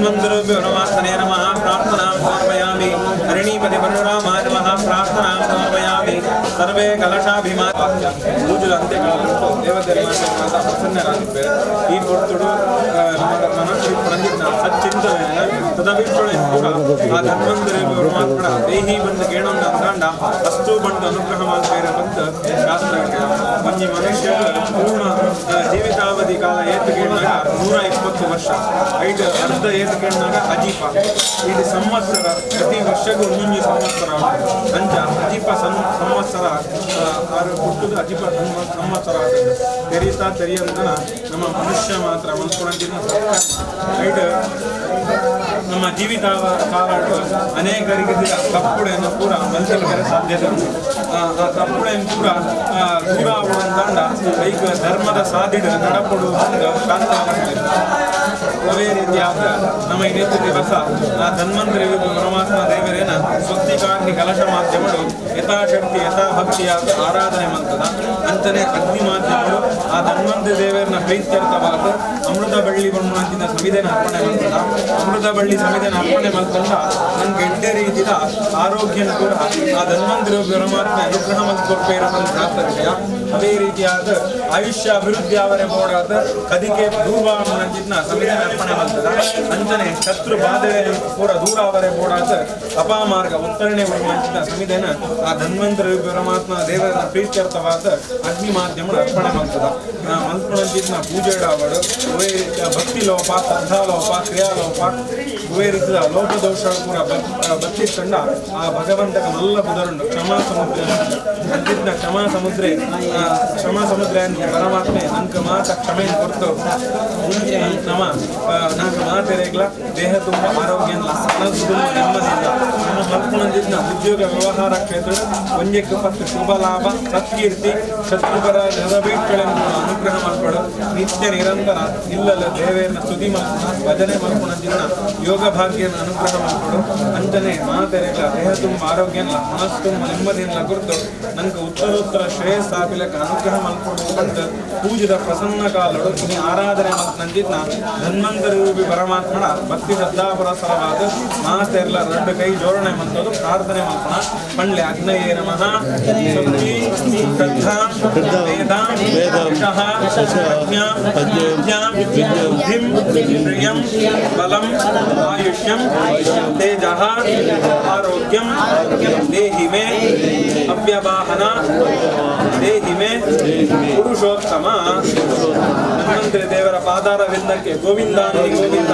धन्वन्तरेभ्यो नमस्तने नमः प्रार्थनां समर्पयामि हरिणीपति परशुरामाय नमः प्रार्थनां समर्पयामि सर्वे कलशाभिमान पूजल अंत्यकालंलो देवधर्मांत प्रसन्नरागिद्दारे ಈ ಕೊಡುತ್ತುಡು ಮನಸ್ಸು ಪರಂಜಿನ ಸಚ್ಚಿಂತನೆ ತದವಿಷ್ಟೊಳೆ ಕೂಡ ಆ ಧನ್ವಂತರೇಭ್ಯೋ ಪರಮಾತ್ಮನ ದೇಹಿ ಬಂದು ಕೇಳೋಣ ಅಂತಾಂಡ ಅಷ್ಟು ಬಂದು ಅನುಗ್ರಹ ಮಾಡ್ಬೇರೆ ಬಂತ ಶಾಸ್ತ್ರ ಮಂಜಿ ಮನುಷ್ಯ ಪೂರ್ಣ ಜೀವಿತಾವಧಿ ಕಾಲ ಏತು ಕೇಳಿದಾಗ 120 ವರ್ಷ ಐದು ಅರ್ಧ ಏತು ಕೇಳಿದಾಗ ಅಜೀಪ ಇದು ಸಂವತ್ಸರ ಪ್ರತಿ ವರ್ಷಕ್ಕೂ ಒಂದೊಂದು ಸಂವತ್ಸರ ಅಂಚ ಅಜೀಪ ಸಂವತ್ಸರ ಆರು ಕೊಟ್ಟುದು ಅಜೀಪ ಸಂವತ್ಸರ ತೆರೀತಾ ತೆರಿಯಂತನ ನಮ್ಮ ಮನುಷ್ಯ ಮಾತ್ರ ಮನ್ಸ್ಕೊಂಡಂತಿನ ಐದು ನಮ್ಮ ಜೀವಿತ ಕಾಲ ಅನೇಕರಿಗೆ ತಪ್ಪುಡೆಯನ್ನು ಪೂರ ಮಲ್ಸಲಿಕ್ಕೆ ಸಾಧ್ಯತೆ ಉಂಟು ಆ ತಪ್ಪುಡೆಯನ್ನು ಪೂರ ದೂರ ಆಗುವಂತಾಂಡ ಐಕ ಧರ್ಮದ ಸಾಧ್ಯತೆ ನಡಪಡುವುದರಿಂದ ಶಾಂತವಾಗುತ್ತದೆ ಅದೇ ರೀತಿಯಾದ ನಮ್ಮ ಈ ನಿತ್ಯ ದಿವಸ ಆ ಧನ್ವಂತರಿ ಪರಮಾತ್ಮ ದೇವರೇನ ಸ್ವಸ್ತಿಕಾಗ್ನಿ ಕಲಶ ಮಾಧ್ಯಮಗಳು ಯಥಾಶಕ್ತಿ ಯಥಾಭಕ್ತಿಯಾದ ಆರಾಧನೆ ಮಂತದ ಅಂಚನೆ ಅಗ್ನಿ ಮಾಧ್ಯಮಗಳು ಆ ಧನ್ವಂತರಿ ದೇವರನ್ನ ಪ್ರೀತ್ಯರ್ಥವಾದ ಅಮೃತ ಬಳ್ಳಿ ಬಣ್ಣದಿಂದ ಸಮಿಧೆನ ಅರ್ಪಣೆ ಮಂತದ ಅಮೃತ ಬಳ್ಳಿ ಸಮಿಧೆನ ಅರ್ಪಣೆ ಮಂತಂಡ ನನ್ಗೆ ಎಡ್ಡೆ ರೀತಿಯ ಆರೋಗ್ಯನ ಕೂಡ ಆ ಧನ್ವಂತರಿ ಪರಮಾತ್ಮ ಅನುಗ್ರಹ ಮಂತ್ಕೊಡ್ಪೇ ಇರೋದನ್ನು ಶಾಸ್ತ್ರ ವಿಷಯ ಅದೇ ರೀತಿಯಾದ ಆಯುಷ್ಯ ಅಭಿವೃದ್ಧಿ ಅವರೇ ಬೋಡಾದ ಕದಿಕೆ ದೂರವಾಣಿನ ಸಮಿಧೆನ ಅರ್ಪಣೆ ಮಂತದ ಅಂಚನೆ ಶತ್ರು ಬಾಧೆ ಪೂರ ದೂರ ಅವರೇ ಬೋಡಾದ ಅಪಾಮಾರ್ಗ ಉತ್ತರಣೆ ಮಂಚಿನ ಸಮಿಧೆನ ಆ ಧನ್ವಂತರಿ ಪರಮಾತ್ಮ ದೇವರನ್ನ ಪ್ರೀತ್ಯರ್ಥವಾದ ಅಗ್ನಿ ಮಾಧ್ಯಮ ಅರ್ಪಣೆ ಮಂತದ ಮಲ್ಪುಣಂಚಿನ ಪೂಜೆ ಇಡಾವಡು ಉವೇ ರೀತಿಯ ಭಕ್ತಿ ಲೋಪ ಶ್ರದ್ಧಾಲೋಪ ಕ್ರಿಯಾಲೋಪ ಉವೇ ರೀತಿಯ ಲೋಪದೋಷ ಕೂಡ ಭಕ್ತಿ ಕಂಡ ಆ ಭಗವಂತನ ಮಲ್ಲ ಬುಧರುಂಡು ಕ್ಷಮಾ ಸಮುದ್ರ ಅಂಚಿನ ಕ್ಷಮಾ ಸಮುದ್ರ ಪರಮಾತ್ಮೆ ನಂಗೆ ಮಾತ ಕ್ಷಮೆ ಕೊಡ್ತು ನಂಗೆ ಮಾತೆರೆಗ್ಲ ದೇಹ ತುಂಬ ಆರೋಗ್ಯ ಮನಸ್ಸು ನೆಮ್ಮದಿಯಿಂದ ನಮ್ಮ ಮಲ್ಪುಣಂಚಿನ ಉದ್ಯೋಗ ವ್ಯವಹಾರ ಕ್ಷೇತ್ರ ಒಂಜಕ್ಕೆ 10 ಶುಭ ಲಾಭ ಸತ್ಕೀರ್ತಿ ಶತ್ರುಪರ ನೆರವೇಟ್ಗಳನ್ನು ಅನುಗ್ರಹ ಮಾಡ್ಕೊಡು ನಿತ್ಯ ನಿರಂತರ ಇಲ್ಲದ ದೇವೇರನ ಸ್ತುತಿ ಮಾಡ್ಕೊಣ ಭಜನೆ ಮಾಡ್ಕೊಳಂಚಿನ ಯೋಗ ಭಾಗ್ಯನ ಅನುಗ್ರಹ ಮಾಡ್ಕೊಡು ಅಂಜನೆ ಮಾತೆರೆಗ್ಲ ದೇಹ ತುಂಬ ಆರೋಗ್ಯ ಮನಸ್ಸು ತುಂಬ ನೆಮ್ಮದಿಯನ್ನ ಕುರಿತು ನಂಗೆ ಉತ್ತರೋತ್ತರ ಶ್ರೇಯಸ್ ಆಪಿಲಕ್ಕೆ ಅನುಗ್ರಹ ಮಾಡ್ಕೊಂಡು ಅಂತ ಪೂಜಿತ ಪ್ರಸನ್ನ ಕಾಲಡು ಇನ್ನು ಆರಾಧನೆ ನಂಜಿದ್ನ ಧನ್ವಂತರಿ ಪರಮಾತ್ಮನ ಭಕ್ತಿ ಶ್ರದ್ಧಾಪುರಸರವಾದ ಮಾತೆರ್ಲ 2 ಕೈ ಜೋಡಣೆ ಮಂತದು ಪ್ರಾರ್ಥನೆ ಮಾಡ್ಕೊಣ ಪಂಡ್ಲೆ ಅಗ್ನಯೇ ನಮಃ ಶಕ್ತಿ ಶ್ರದ್ಧಾ ವೇದಾಂ ಪ್ರಜ್ಞಾಂ ಬುದ್ಧಿಂ ಶ್ರಿಯಂ ಬಲಂ ಆಯುಷ್ಯಂ ತೇಜಃ ಆರೋಗ್ಯಂ ದೇಹಿ ಮೇ ಅವ್ಯವಾಹನ ದೇಹಿ ಮೇ ಪುರುಷೋತ್ತಮ ಧನ್ವಂತರಿ ದೇವರ ಪಾದಾರ ವಿಂದಕ್ಕೆ ಗೋವಿಂದ ಗೋವಿಂದ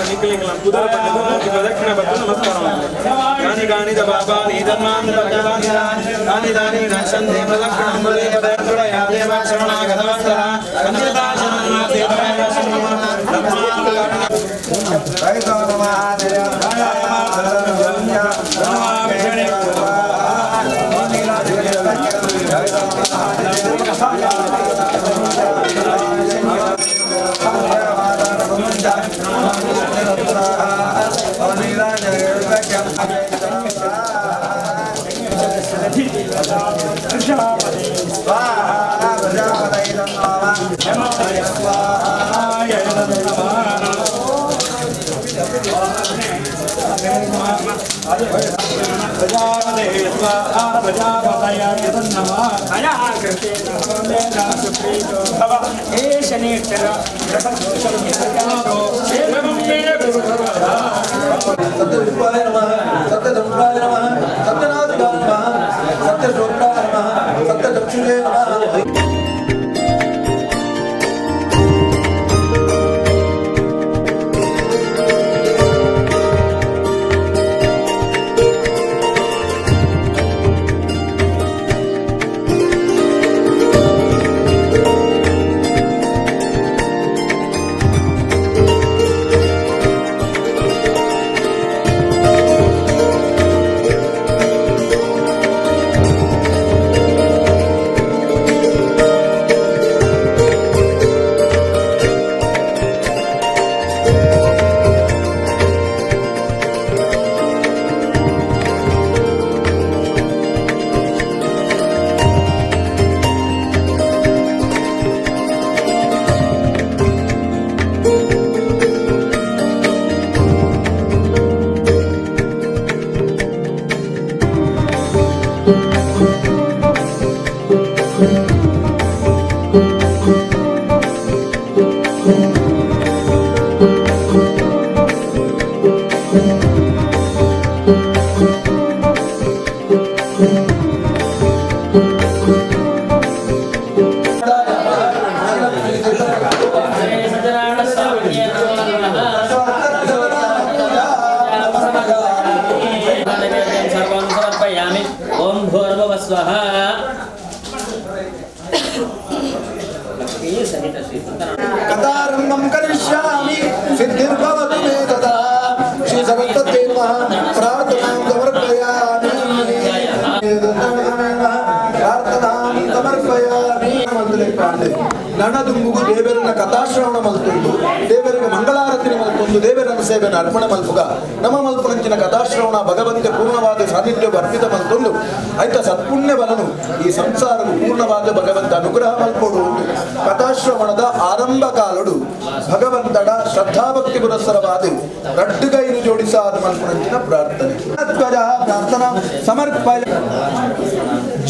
ನಿಖಿಲಿಂಗಲ ಕುದುರ ಬಂದು ಪ್ರದಕ್ಷಿಣೆ ಬಂದು ನಮಸ್ಕಾರ ಗಾನಿ ಗಾನಿದ ಬಾಬಾ ನೀದನ್ಮಾಂತರ ಗಾನಿ ದಾನಿ ನಕ್ಷಂದೆ ಪ್ರದಕ್ಷಿಣಂ ಬಲೇ ಪದಯಂತುಡ ಯಾದೇವ ಶ್ರವಣಾಗತವತ್ತರ ಕನ್ಯದಾಶನ ದೇವರಾಯ ಶ್ರೀಮ सत्यरूपाय नमः सत्यधनुराय नमः सत्यनाथाय नमः सत्यशोभनाय नमः सत्यदक्षिणे नमः। कथारंभं करिष्यामि सिद्धिर्भवतु मे तदा श्री सरस्वती नमः प्रार्थनां समर्पयामि ನಣದುಂಬುಗು ದೇವರನ್ನ ಕಥಾಶ್ರವಣ ಮಲ್ತುಂಡು ದೇವರಿಗೆ ಮಂಗಳಾರತಿನಿ ಮಲ್ತುಂಡು ದೇವರನ್ನ ಸೇವೆನ ಅರ್ಪಣ ಮಲ್ಪುಗ ನಮ್ಮ ಮಲ್ಪುನಂಚಿನ ಕಥಾಶ್ರವಣ ಭಗವಂತ ಪೂರ್ಣವಾದ ಸಾನ್ನಿಧ್ಯ ಅರ್ಪಿತ ಮಲ್ತುಂಡು ಐತ ಸತ್ಪುಣ್ಯ ಬಲನು ಈ ಸಂಸಾರವು ಪೂರ್ಣವಾದ ಭಗವಂತ ಅನುಗ್ರಹ ಮಲ್ಪೋಡು ಕಥಾಶ್ರವಣದ ಆರಂಭ ಕಾಲಡು ಭಗವಂತಡ ಶ್ರದ್ಧಾಭಕ್ತಿ ಪುರಸ್ಸರವಾದ ರಡ್ಡುಗೈನು ಜೋಡಿಸಾದ ಮಲ್ಪುನಂಚಿನ ಪ್ರಾರ್ಥನೆ ಪ್ರಾರ್ಥನಾ ಸಮರ್ಪಯ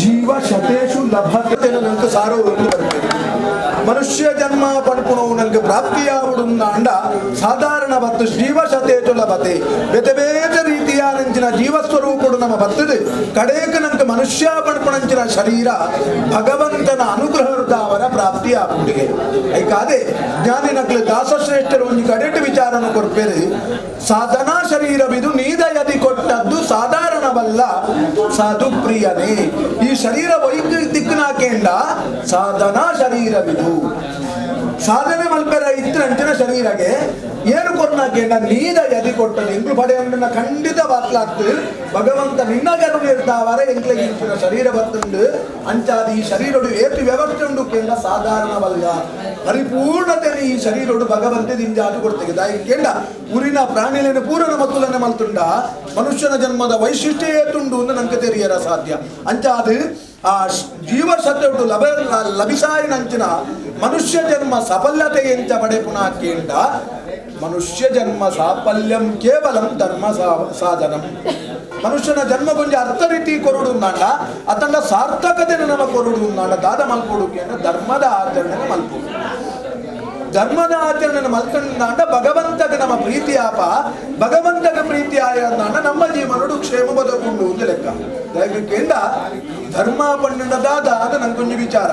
ಜೀವ ಶತೇಶು ಲಭತೆ ನನಗೆ ಸಾರೋ ಒಂದು ಬರ್ತದೆ ಮನುಷ್ಯ ಜನ್ಮ ಪಡ್ಪುಣವು ನನಗೆ ಪ್ರಾಪ್ತಿಯಾವುಡುಂದ ಅಂಡ ಸಾಧಾರಣ ಬತ್ತು ಜೀವ ಶತೇಶು ಲಭತೆ ಬೇತೆ ಬೇತೆ ರೀತಿಯ ನಂಚಿನ ಜೀವಸ್ವರೂಪಡು ನಮ್ಮ ಬರ್ತದೆ ಕಡೆಗೆ ನನಗೆ ಮನುಷ್ಯ ಪಡ್ಪುಣಂಚಿನ ಶರೀರ ಭಗವಂತನ ಅನುಗ್ರಹದ ಅವರ ಪ್ರಾಪ್ತಿಯಾಗುತ್ತಿಗೆ ಐಕಾದೆ ಜ್ಞಾನಿ ನಕ್ಲೆ ದಾಸಶ್ರೇಷ್ಠರು ಒಂದು ಕಡೆಟ್ಟು ವಿಚಾರನ ಕೊಡ್ಬೇರೆ ಸಾಧನಾ ಶರೀರವಿದು ನೀದಯದಿ ಕೊಟ್ಟದ್ದು ಸಾಧಾರಣವಲ್ಲ ಸಾಧು ಪ್ರಿಯನೇ ಈ ಶರೀರ ದಿಕ್ಕನಾಕೆಂಡ ಸಾಧನಾ ಶರೀರವಿದು ಸಾಧನೆ ಮಲ್ಪೆರ ಇತ್ತಂಚಿನ ಶರೀರಗೆ ಏನು ಕೊರ್ನಾಕೆಂಡ ನೀದ ಎದಿ ಕೊಟ್ಟದ್ದು ಎಂಕ್ಲು ಪಡೆಯನ್ನ ಖಂಡಿತ ಬಾತ್ಲಾಗ್ತು ಭಗವಂತ ನಿನ್ನ ಗರುಡು ಇರ್ತಾವರ ಎಂಕ್ಲೆಗೆ ಇಂಚಿನ ಶರೀರ ಬರ್ತುಂಡು ಅಂಚಾದ ಈ ಶರೀರಡು ಏತು ವ್ಯವಸ್ಥೆ ಉಂಡು ಕೇಂದ್ರ ಸಾಧಾರಣವಲ್ಲ ಪರಿಪೂರ್ಣತೆ ಈ ಶರೀರಡು ಭಗವಂತ ದಿಂಜಾದು ಕೊಡ್ತೇವೆ ದಾಯಿ ಕೇಂದ್ರ ಊರಿನ ಪ್ರಾಣಿಲೇನು ಪೂರ್ಣ ಮತ್ತುಲನೆ ಮಲ್ತುಂಡ ಮನುಷ್ಯನ ಜನ್ಮದ ವೈಶಿಷ್ಟ್ಯ ಏತುಂಡು ಅಂತ ನಂಗೆ ತೆರಿಯರ ಸಾಧ್ಯ ಅಂಚಾದ ಆ ಜೀವ ಸತ್ಯಡು ಲಭಿಸಾಯಿನಂಚಿನ ಮನುಷ್ಯ ಜನ್ಮ ಸಫಲ್ಯತೆ ಎಂಚ ಪಡೆ ಪುನಃ ಕೇಂದ್ರ ಮನುಷ್ಯ ಜನ್ಮ ಸಾಫಲ್ಯಂ ಕೇವಲಂ ಧರ್ಮ ಸಾಧನಂ ಮನುಷ್ಯನ ಜನ್ಮ ಕೊಂಚ ಅರ್ಥ ರೀತಿ ಕೊರುಡು ನಾಂಡ ಅತಂಡ ಸಾರ್ಥಕತೆ ನಮ ಕೊರುಡು ನಾಂಡ ದಾದ ಮಲ್ಪೋಡು ಕೇಂದ್ರ ಧರ್ಮದ ಆಚರಣೆ ಮಲ್ಪೋಡು ಧರ್ಮದ ಆಚರಣೆ ಮಲ್ಕೊಂಡ ಭಗವಂತಗೆ ನಮ್ಮ ಪ್ರೀತಿ ಆಪ ಭಗವಂತಗೆ ಪ್ರೀತಿ ಆಯಂದ ನಮ್ಮ ಜೀವನಡು ಕ್ಷೇಮ ಬದುಕೊಂಡು ಅಂತ ಲೆಕ್ಕ ದಯವಿಟ್ಟು ಧರ್ಮ ಪಂಡದಾದ ಅದು ನಂಗೊಂದು ವಿಚಾರ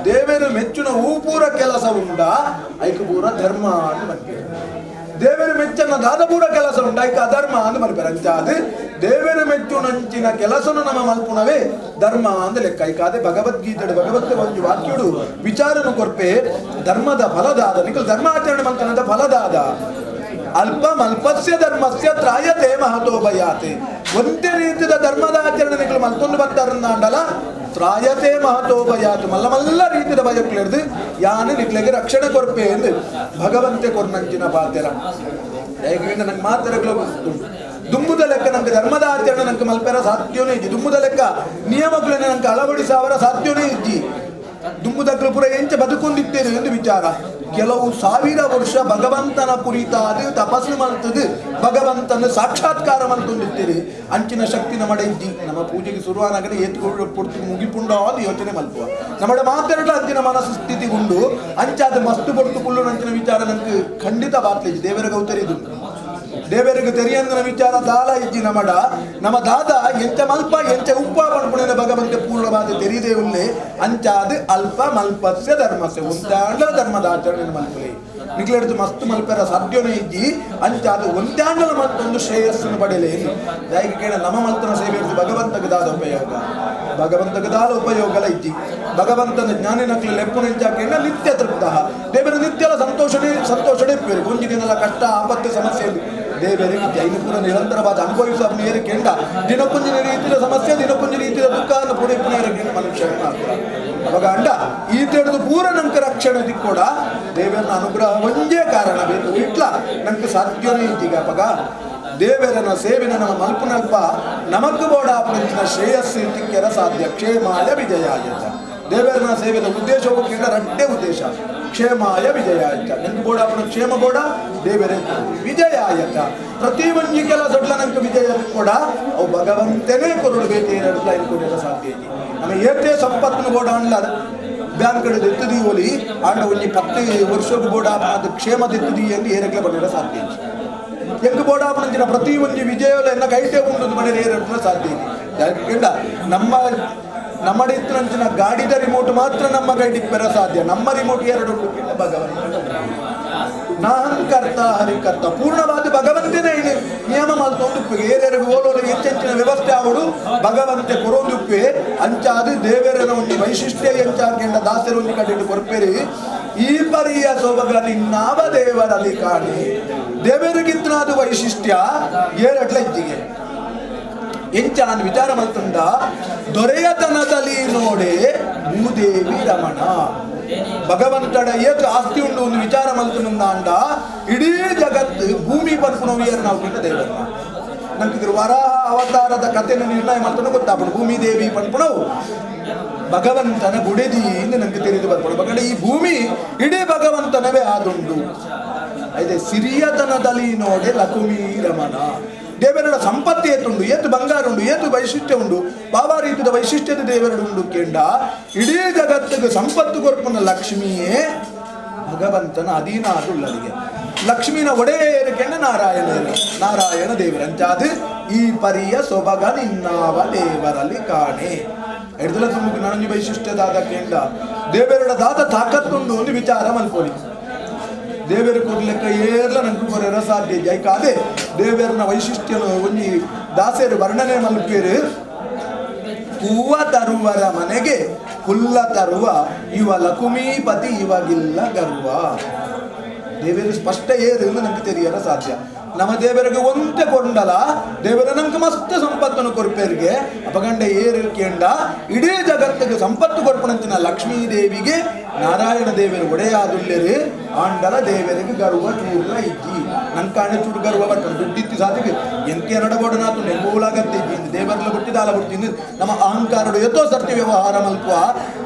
ದೇವರು ಮೆಚ್ಚುನ ಹೂಪೂರ ಕೆಲಸ ಉಂಡ ಐಕ ಪೂರ ಧರ್ಮ ಅಂತ ಬಂದಿದೆ ದೇವರು ಮೆಚ್ಚನ ದಾದಪೂರ ಕೆಲಸ ಉಂಡ ಐಕ ಅಧರ್ಮ ಅಂತ ಬರ್ಬೇರೆ ಅಂಚಾದ ದೇವರು ಮೆಚ್ಚು ನಂಚಿನ ಕೆಲಸನು ನಮ್ಮ ಮಲ್ಪುಣವೇ ಧರ್ಮ ಅಂತ ಲೆಕ್ಕ ಐಕಾದೆ ಭಗವದ್ಗೀತೆ ಭಗವತ್ ಒಂದು ವಾಕ್ಯುಡು ವಿಚಾರನು ಕೊರ್ಪೆ ಧರ್ಮದ ಫಲದಾದ ನಿಖಲ್ ಧರ್ಮಾಚರಣೆ ಮಲ್ಕನದ ಫಲದಾದ ಅಲ್ಪಮಲ್ಪಸ್ಯ ಧರ್ಮಸ್ಯ ತ್ರಾಯತೆ ಮಹತೋ ಭಯಾತೆ ಒಂದೇ ರೀತಿಯ ಧರ್ಮದ ಆಚರಣೆ ನಿಖಲ್ ಮಲ್ಕೊಂಡು ಬರ್ತಾರಲ್ಲ ತ್ರಾಯತೆ ಮಹತೋ ಭಯಾತು ಮಲ್ಲ ಮಲ್ಲ ರೀತಿಯ ಭಯಕ್ಕಿಳಿದು ಯಾನು ನಿಕ್ಲೆಗೆ ರಕ್ಷಣೆ ಕೊರ್ಪೆ ಎಂದು ಭಗವಂತೆ ಕೊರ್ನಂಚಿನ ಪಾತ್ರ ಯಾಕೆಂದ್ರೆ ನಂಗೆ ಮಾತರಗಳು ದುಮ್ಮುದ ಲೆಕ್ಕ ನಂಗೆ ಧರ್ಮದ ಆಚರಣೆ ನಂಗೆ ಮಲ್ಪೆರ ಸಾಧ್ಯವೇ ಇಜ್ಜಿ ದುಮ್ಮುದ ಲೆಕ್ಕ ನಿಯಮಗಳನ್ನ ನಂಗೆ ಅಳವಡಿಸಾವರ ಸಾಧ್ಯವೇ ಇಜ್ಜಿ ದುಮ್ಮುದಕ್ಕಳು ಪುರ ಎಂಚ ಬದುಕೊಂಡಿದ್ದೇನೆ ಎಂದು ವಿಚಾರ ಕೆಲವು ಸಾವಿರ ವರ್ಷ ಭಗವಂತನ ಕುರಿತಾದ ತಪಸ್ಸು ಮಲ್ತದು ಭಗವಂತನ ಸಾಕ್ಷಾತ್ಕಾರ ಮಲ್ತೊಂದಿರ್ತೀರಿ ಅಂಚಿನ ಶಕ್ತಿ ನಮ್ಮಡೆ ಇಜ್ಜಿ ನಮ್ಮ ಪೂಜೆಗೆ ಶುರುವಾನಾಗಲೇ ಏತ್ಕೊಂಡು ಪುರ್ತು ಮುಗಿಪುಂಡ ಅದು ಯೋಚನೆ ಮಲ್ಪುವ ನಮ್ಮಡೆ ಮಾತಾಡ ಅಂಚಿನ ಮನಸ್ಸು ಸ್ಥಿತಿ ಉಂಡು ಅಂಚಾದ ಮಸ್ತು ಪೊರ್ತು ಕುಳ್ಳು ಅಂಚಿನ ವಿಚಾರ ನಂಗೆ ಖಂಡಿತ ಬಾತ್ಲಿಜ್ಜಿ ದೇವರ ಗೌತರಿದು ದೇವರಿಗೆ ತೆರಿಯಂದನ ವಿಚಾರ ದಾಲ ಇಜ್ಜಿ ನಮ್ಮ ದಾದ ಎಂಚ ಮಲ್ಪ ಎಂಚ ಉಪ್ಪ ಪಡ್ಪುಣಿನ ಭಗವಂತ ಪೂರ್ಣವಾದ ತೆರಿದೇ ಉಳ್ಳೆ ಅಂಚಾದ ಅಲ್ಪ ಮಲ್ಪಸ್ಯ ಧರ್ಮಸ್ಯ ಒಂದಾಂಡ ಧರ್ಮದ ಆಚರಣೆ ಮಲ್ಪಲೆ ನಿಗ್ಲೆಡ್ದು ಮಸ್ತ್ ಮಲ್ಪೆರ ಸಾಧ್ಯವೇ ಇಜ್ಜಿ ಅಂಚಾದ ಒಂದಾಂಡಲ ಮತ್ತೊಂದು ಶ್ರೇಯಸ್ಸನ್ನು ಪಡೆಯಲೇ ದಯಗೆ ಕೇಳ ನಮ್ಮ ಮಲ್ತನ ಸೇವೆ ಭಗವಂತಗೆ ದಾದ ಉಪಯೋಗ ಭಗವಂತಗೆ ದಾದ ಉಪಯೋಗಲ ಇಜ್ಜಿ ಭಗವಂತನ ಜ್ಞಾನಿನಕ್ಲೆ ಲೆಪ್ಪುನೆಂಚ ಕೇಳ ನಿತ್ಯ ತೃಪ್ತ ದೇವರ ನಿತ್ಯಲ ಸಂತೋಷನೇ ಪೇರು ಕೊಂಚ ದಿನದ ಕಷ್ಟ ಆಪತ್ತು ಸಮಸ್ಯೆ ದೇವರಿಗೆ ಜೈನಪುರ ನಿರಂತರವಾದ ಅನುಭವಿಸುವ ನೇರ ಕೇಂದ್ರ ದಿನಕ್ಕೊಂದಿನ ರೀತಿಯ ಸಮಸ್ಯೆ ದಿನಕ್ಕೊಂದು ರೀತಿಯ ದುಃಖ ಅನ್ನು ಪುಣೆ ಮನುಷ್ಯ ಅವಾಗ ಅಂಡ ಈ ತಿಳಿದು ಪೂರ ನಂಗೆ ರಕ್ಷಣೆ ಕೂಡ ದೇವರನ್ನ ಅನುಗ್ರಹ ಒಂದೇ ಕಾರಣ ಬೇಕು ಇಟ್ಲ ನಂಗೆ ಸಾಧ್ಯವೇ ಇದ್ದೀಗ ಅವಾಗ ದೇವರನ ಸೇವೆನ ನಮ್ಮ ಮಲ್ಪನಲ್ಪ ನಮಗ್ ಬೋಡಾಪಂಚಿನ ಶ್ರೇಯಸ್ಸು ತಿಕ್ಕೆರ ಸಾಧ್ಯ ಕ್ಷೇಮಾಯ ವಿಜಯಾಯ ದೇವರನ ಸೇವೆದ ಉದ್ದೇಶವು ಕೇಳ ರಡ್ಡೆ ಉದ್ದೇಶ ಕ್ಷೇಮಾಯ ವಿಜಯಾಯ ನಂಗೆ ಬೋಡಾಪನ ಕ್ಷೇಮ ಬೋಡ ದೇವರೇ ವಿಜಯಾಯಕ ಪ್ರತಿ ಒಂಜಿ ಕೆಲಸಡ್ಲ ನಂಗೆ ವಿಜಯ ಕೂಡ ಅವು ಭಗವಂತನೇ ಕೊರಡು ಬೇತೆ ಕೊಡಲು ಸಾಧ್ಯ ನಮ್ಮ ಏತೇ ಸಂಪತ್ತಿನ ಬೋಡ ಅನ್ಲ ಬ್ಯಾಂಕ್ ಕಡೆ ಎತ್ತದಿ ಓಲಿ ಆಂಡ ಒಂಜಿ 10 ವರ್ಷಕ್ಕೆ ಬೋಡ ಅದು ಕ್ಷೇಮದ ಎತ್ತದಿ ಎಂದು ಏರಕ್ಕೆ ಬರಲು ಸಾಧ್ಯ ಎಂಗೆ ಬೋಡ ಪಂಚಿನ ಪ್ರತಿ ಒಂಜಿ ವಿಜಯಲ ಎನ್ನ ಕೈಟೆ ಉಂಡು ಮನೆ ಏರಲು ಸಾಧ್ಯ ಯಾಕೆಂಡ ನಮ್ಮ ಇತ್ತಿನ ಗಾಡಿದ ರಿಮೋಟ್ ಮಾತ್ರ ನಮ್ಮ ಕೈಟಿಗೆ ಬರ ಸಾಧ್ಯ ನಮ್ಮ ರಿಮೋಟ್ ಎರಡು ಭಗವಂತ ನಾಹಂಕರ್ತ ಹರಿಕರ್ತ ಪೂರ್ಣವಾದ ಭಗವಂತನೇ ನಿಯಮ ಮಲ್ತೊಂದು ಏರಿಯರಿಗೆ ಓಲೋಲು ಹೆಚ್ಚೆಂಚಿನ ವ್ಯವಸ್ಥೆ ಅವಡು ಭಗವಂತೆ ಕೊರೊಂದುಪ್ಪೆ ಅಂಚಾದು ದೇವರನ ಒಂದು ವೈಶಿಷ್ಟ್ಯ ಎಂಚಾಕೆಂಡ ದಾಸರ ಒಂದು ಕಡೆ ಕೊರ್ಪೇರಿ ಸೊಬಗಲಿನ್ನಾವ ದೇವರಲ್ಲಿ ಕಾಣಿ ದೇವರಿಗಿಂತ ಅದು ವೈಶಿಷ್ಟ್ಯ ಏರಟ್ಲ ಇದ್ದಿಗೆ ಎಂಚಾನ್ ವಿಚಾರ ಮಲ್ತುಂಡ ದೊರೆಯತನದಲ್ಲಿ ನೋಡೆ ಭೂದೇವಿ ರಮಣ ಭಗವಂತಡ ಏತು ಆಸ್ತಿ ಉಂಡು ಒಂದು ವಿಚಾರ ಮಲ್ತುಂಡ ಅಂಡ ಇಡೀ ಜಗತ್ತು ಭೂಮಿ ಪನ್ಪುಣವಿಯರು ನಾವು ಕಿಂತ ದೇವರನ್ನ ನಂಗೆ ವರಾಹ ಅವತಾರದ ಕಥೆನ ನಿರ್ಣಯ ಮಾಡ್ತಾನೆ ಗೊತ್ತಾಗ್ಬಿಡು ಭೂಮಿ ದೇವಿ ಪನ್ಪುಣವು ಭಗವಂತನ ಬುಡೆದಿ ಎಂದು ನಂಗೆ ತಿಳಿದು ಬರ್ಬೋದು ಬಗಡೆ ಈ ಭೂಮಿ ಇಡೀ ಭಗವಂತನವೇ ಆದುಂಡು ಅದೇ ಸಿರಿಯತನದಲ್ಲಿ ನೋಡೆ ಲಕ್ಷ್ಮೀ ರಮಣ ದೇವರ ಸಂಪತ್ತಿ ಏತುಂಡು ಏತು ಬಂಗಾರ ಉಂಡು ಏತು ವೈಶಿಷ್ಟ್ಯ ಉಂಡು ಬಾಬಾ ರೀತಿಯ ವೈಶಿಷ್ಟ್ಯದ ದೇವರಡು ಉಂಡು ಕೆಂಡ ಇಡೀ ಜಗತ್ತಿಗೆ ಸಂಪತ್ತು ಕೊರ್ಪನ ಲಕ್ಷ್ಮಿಯೇ ಭಗವಂತನ ಅಧೀನ ಆದುಳ್ಳರಿಗೆ ಲಕ್ಷ್ಮಿನ ಒಡೆಯರು ಕೆಂಡ ನಾರಾಯಣ ದೇವರಂಚಾದು ಈ ಪರಿಯ ಸೊಬಗ ನಿನ್ನಾವ ದೇವರಲ್ಲಿ ಕಾಣೆ ಎಡ್ದಲ ತುಂಬ ನನಗೆ ವೈಶಿಷ್ಟ್ಯದಾದ ಕೆಂಡ ದೇವರಡ ದಾದ ತಾಕತ್ತುಂಡು ಒಂದು ವಿಚಾರ ಮಲ್ಪೋಲಿ ದೇವರ ಕೊಡ್ಲಿಕ್ಕೆ ಏರ್ಲ ನಂಗೆ ಬರೋರ ಸಾಧ್ಯ ಜೈಕಾದೆ ದೇವರನ ವೈಶಿಷ್ಟ್ಯ ಒಂಜಿ ದಾಸರು ವರ್ಣನೆ ಮಲ್ಪೇರು ಹೂವ ತರುವರ ಮನೆಗೆ ಹುಲ್ಲ ತರುವ ಇವ ಲಕುಮೀಪತಿ ಇವಾಗಿಲ್ಲ ಗರ್ವ ದೇವರು ಸ್ಪಷ್ಟ ಏರು ಎಂದು ನಂಗೆ ತೆರಿಯರ ಸಾಧ್ಯ ನಮ್ಮ ದೇವರಿಗೆ ಒಂತೆ ಕೊಂಡಲ ದೇವರ ನಂಗೆ ಮಸ್ತ್ ಸಂಪತ್ತನ್ನು ಕೊರ್ಪೇರಿಗೆ ಅಪಗಂಡ ಏರು ಕೇಂಡ ಇಡೀ ಜಗತ್ತಿಗೆ ಸಂಪತ್ತು ಕೊರ್ಪಣಂತಿನ ಲಕ್ಷ್ಮೀ ದೇವಿಗೆ ನಾರಾಯಣ ದೇವರು ಒಡೆಯಾದುಲ್ಲೇರು ಆಂಡಲ ದೇವರಿಗೆ ಗರ್ವ ಚೂರ್ಲ ಇಜ್ಜಿ ನಂಗೆ ಕಾಣ ಚೂರು ಗರ್ವ ಬರ್ತದೆ ದುಡ್ಡಿತ್ತಿ ಸಾಧಿಗೆ ಎಂಕೆ ನಡಬೋಡನಾತು ನೆಂಬೂಲಾಗತ್ತಿದ್ದಿ ದೇವರ್ಲ ಬಿಟ್ಟಿದ್ದ ಅಲ ಬಿಡ್ತೀನಿ ನಮ್ಮ ಅಹಂಕಾರಡು ಎತ್ತೋ ಸರ್ತಿ ವ್ಯವಹಾರ ಮಲ್ಪುವ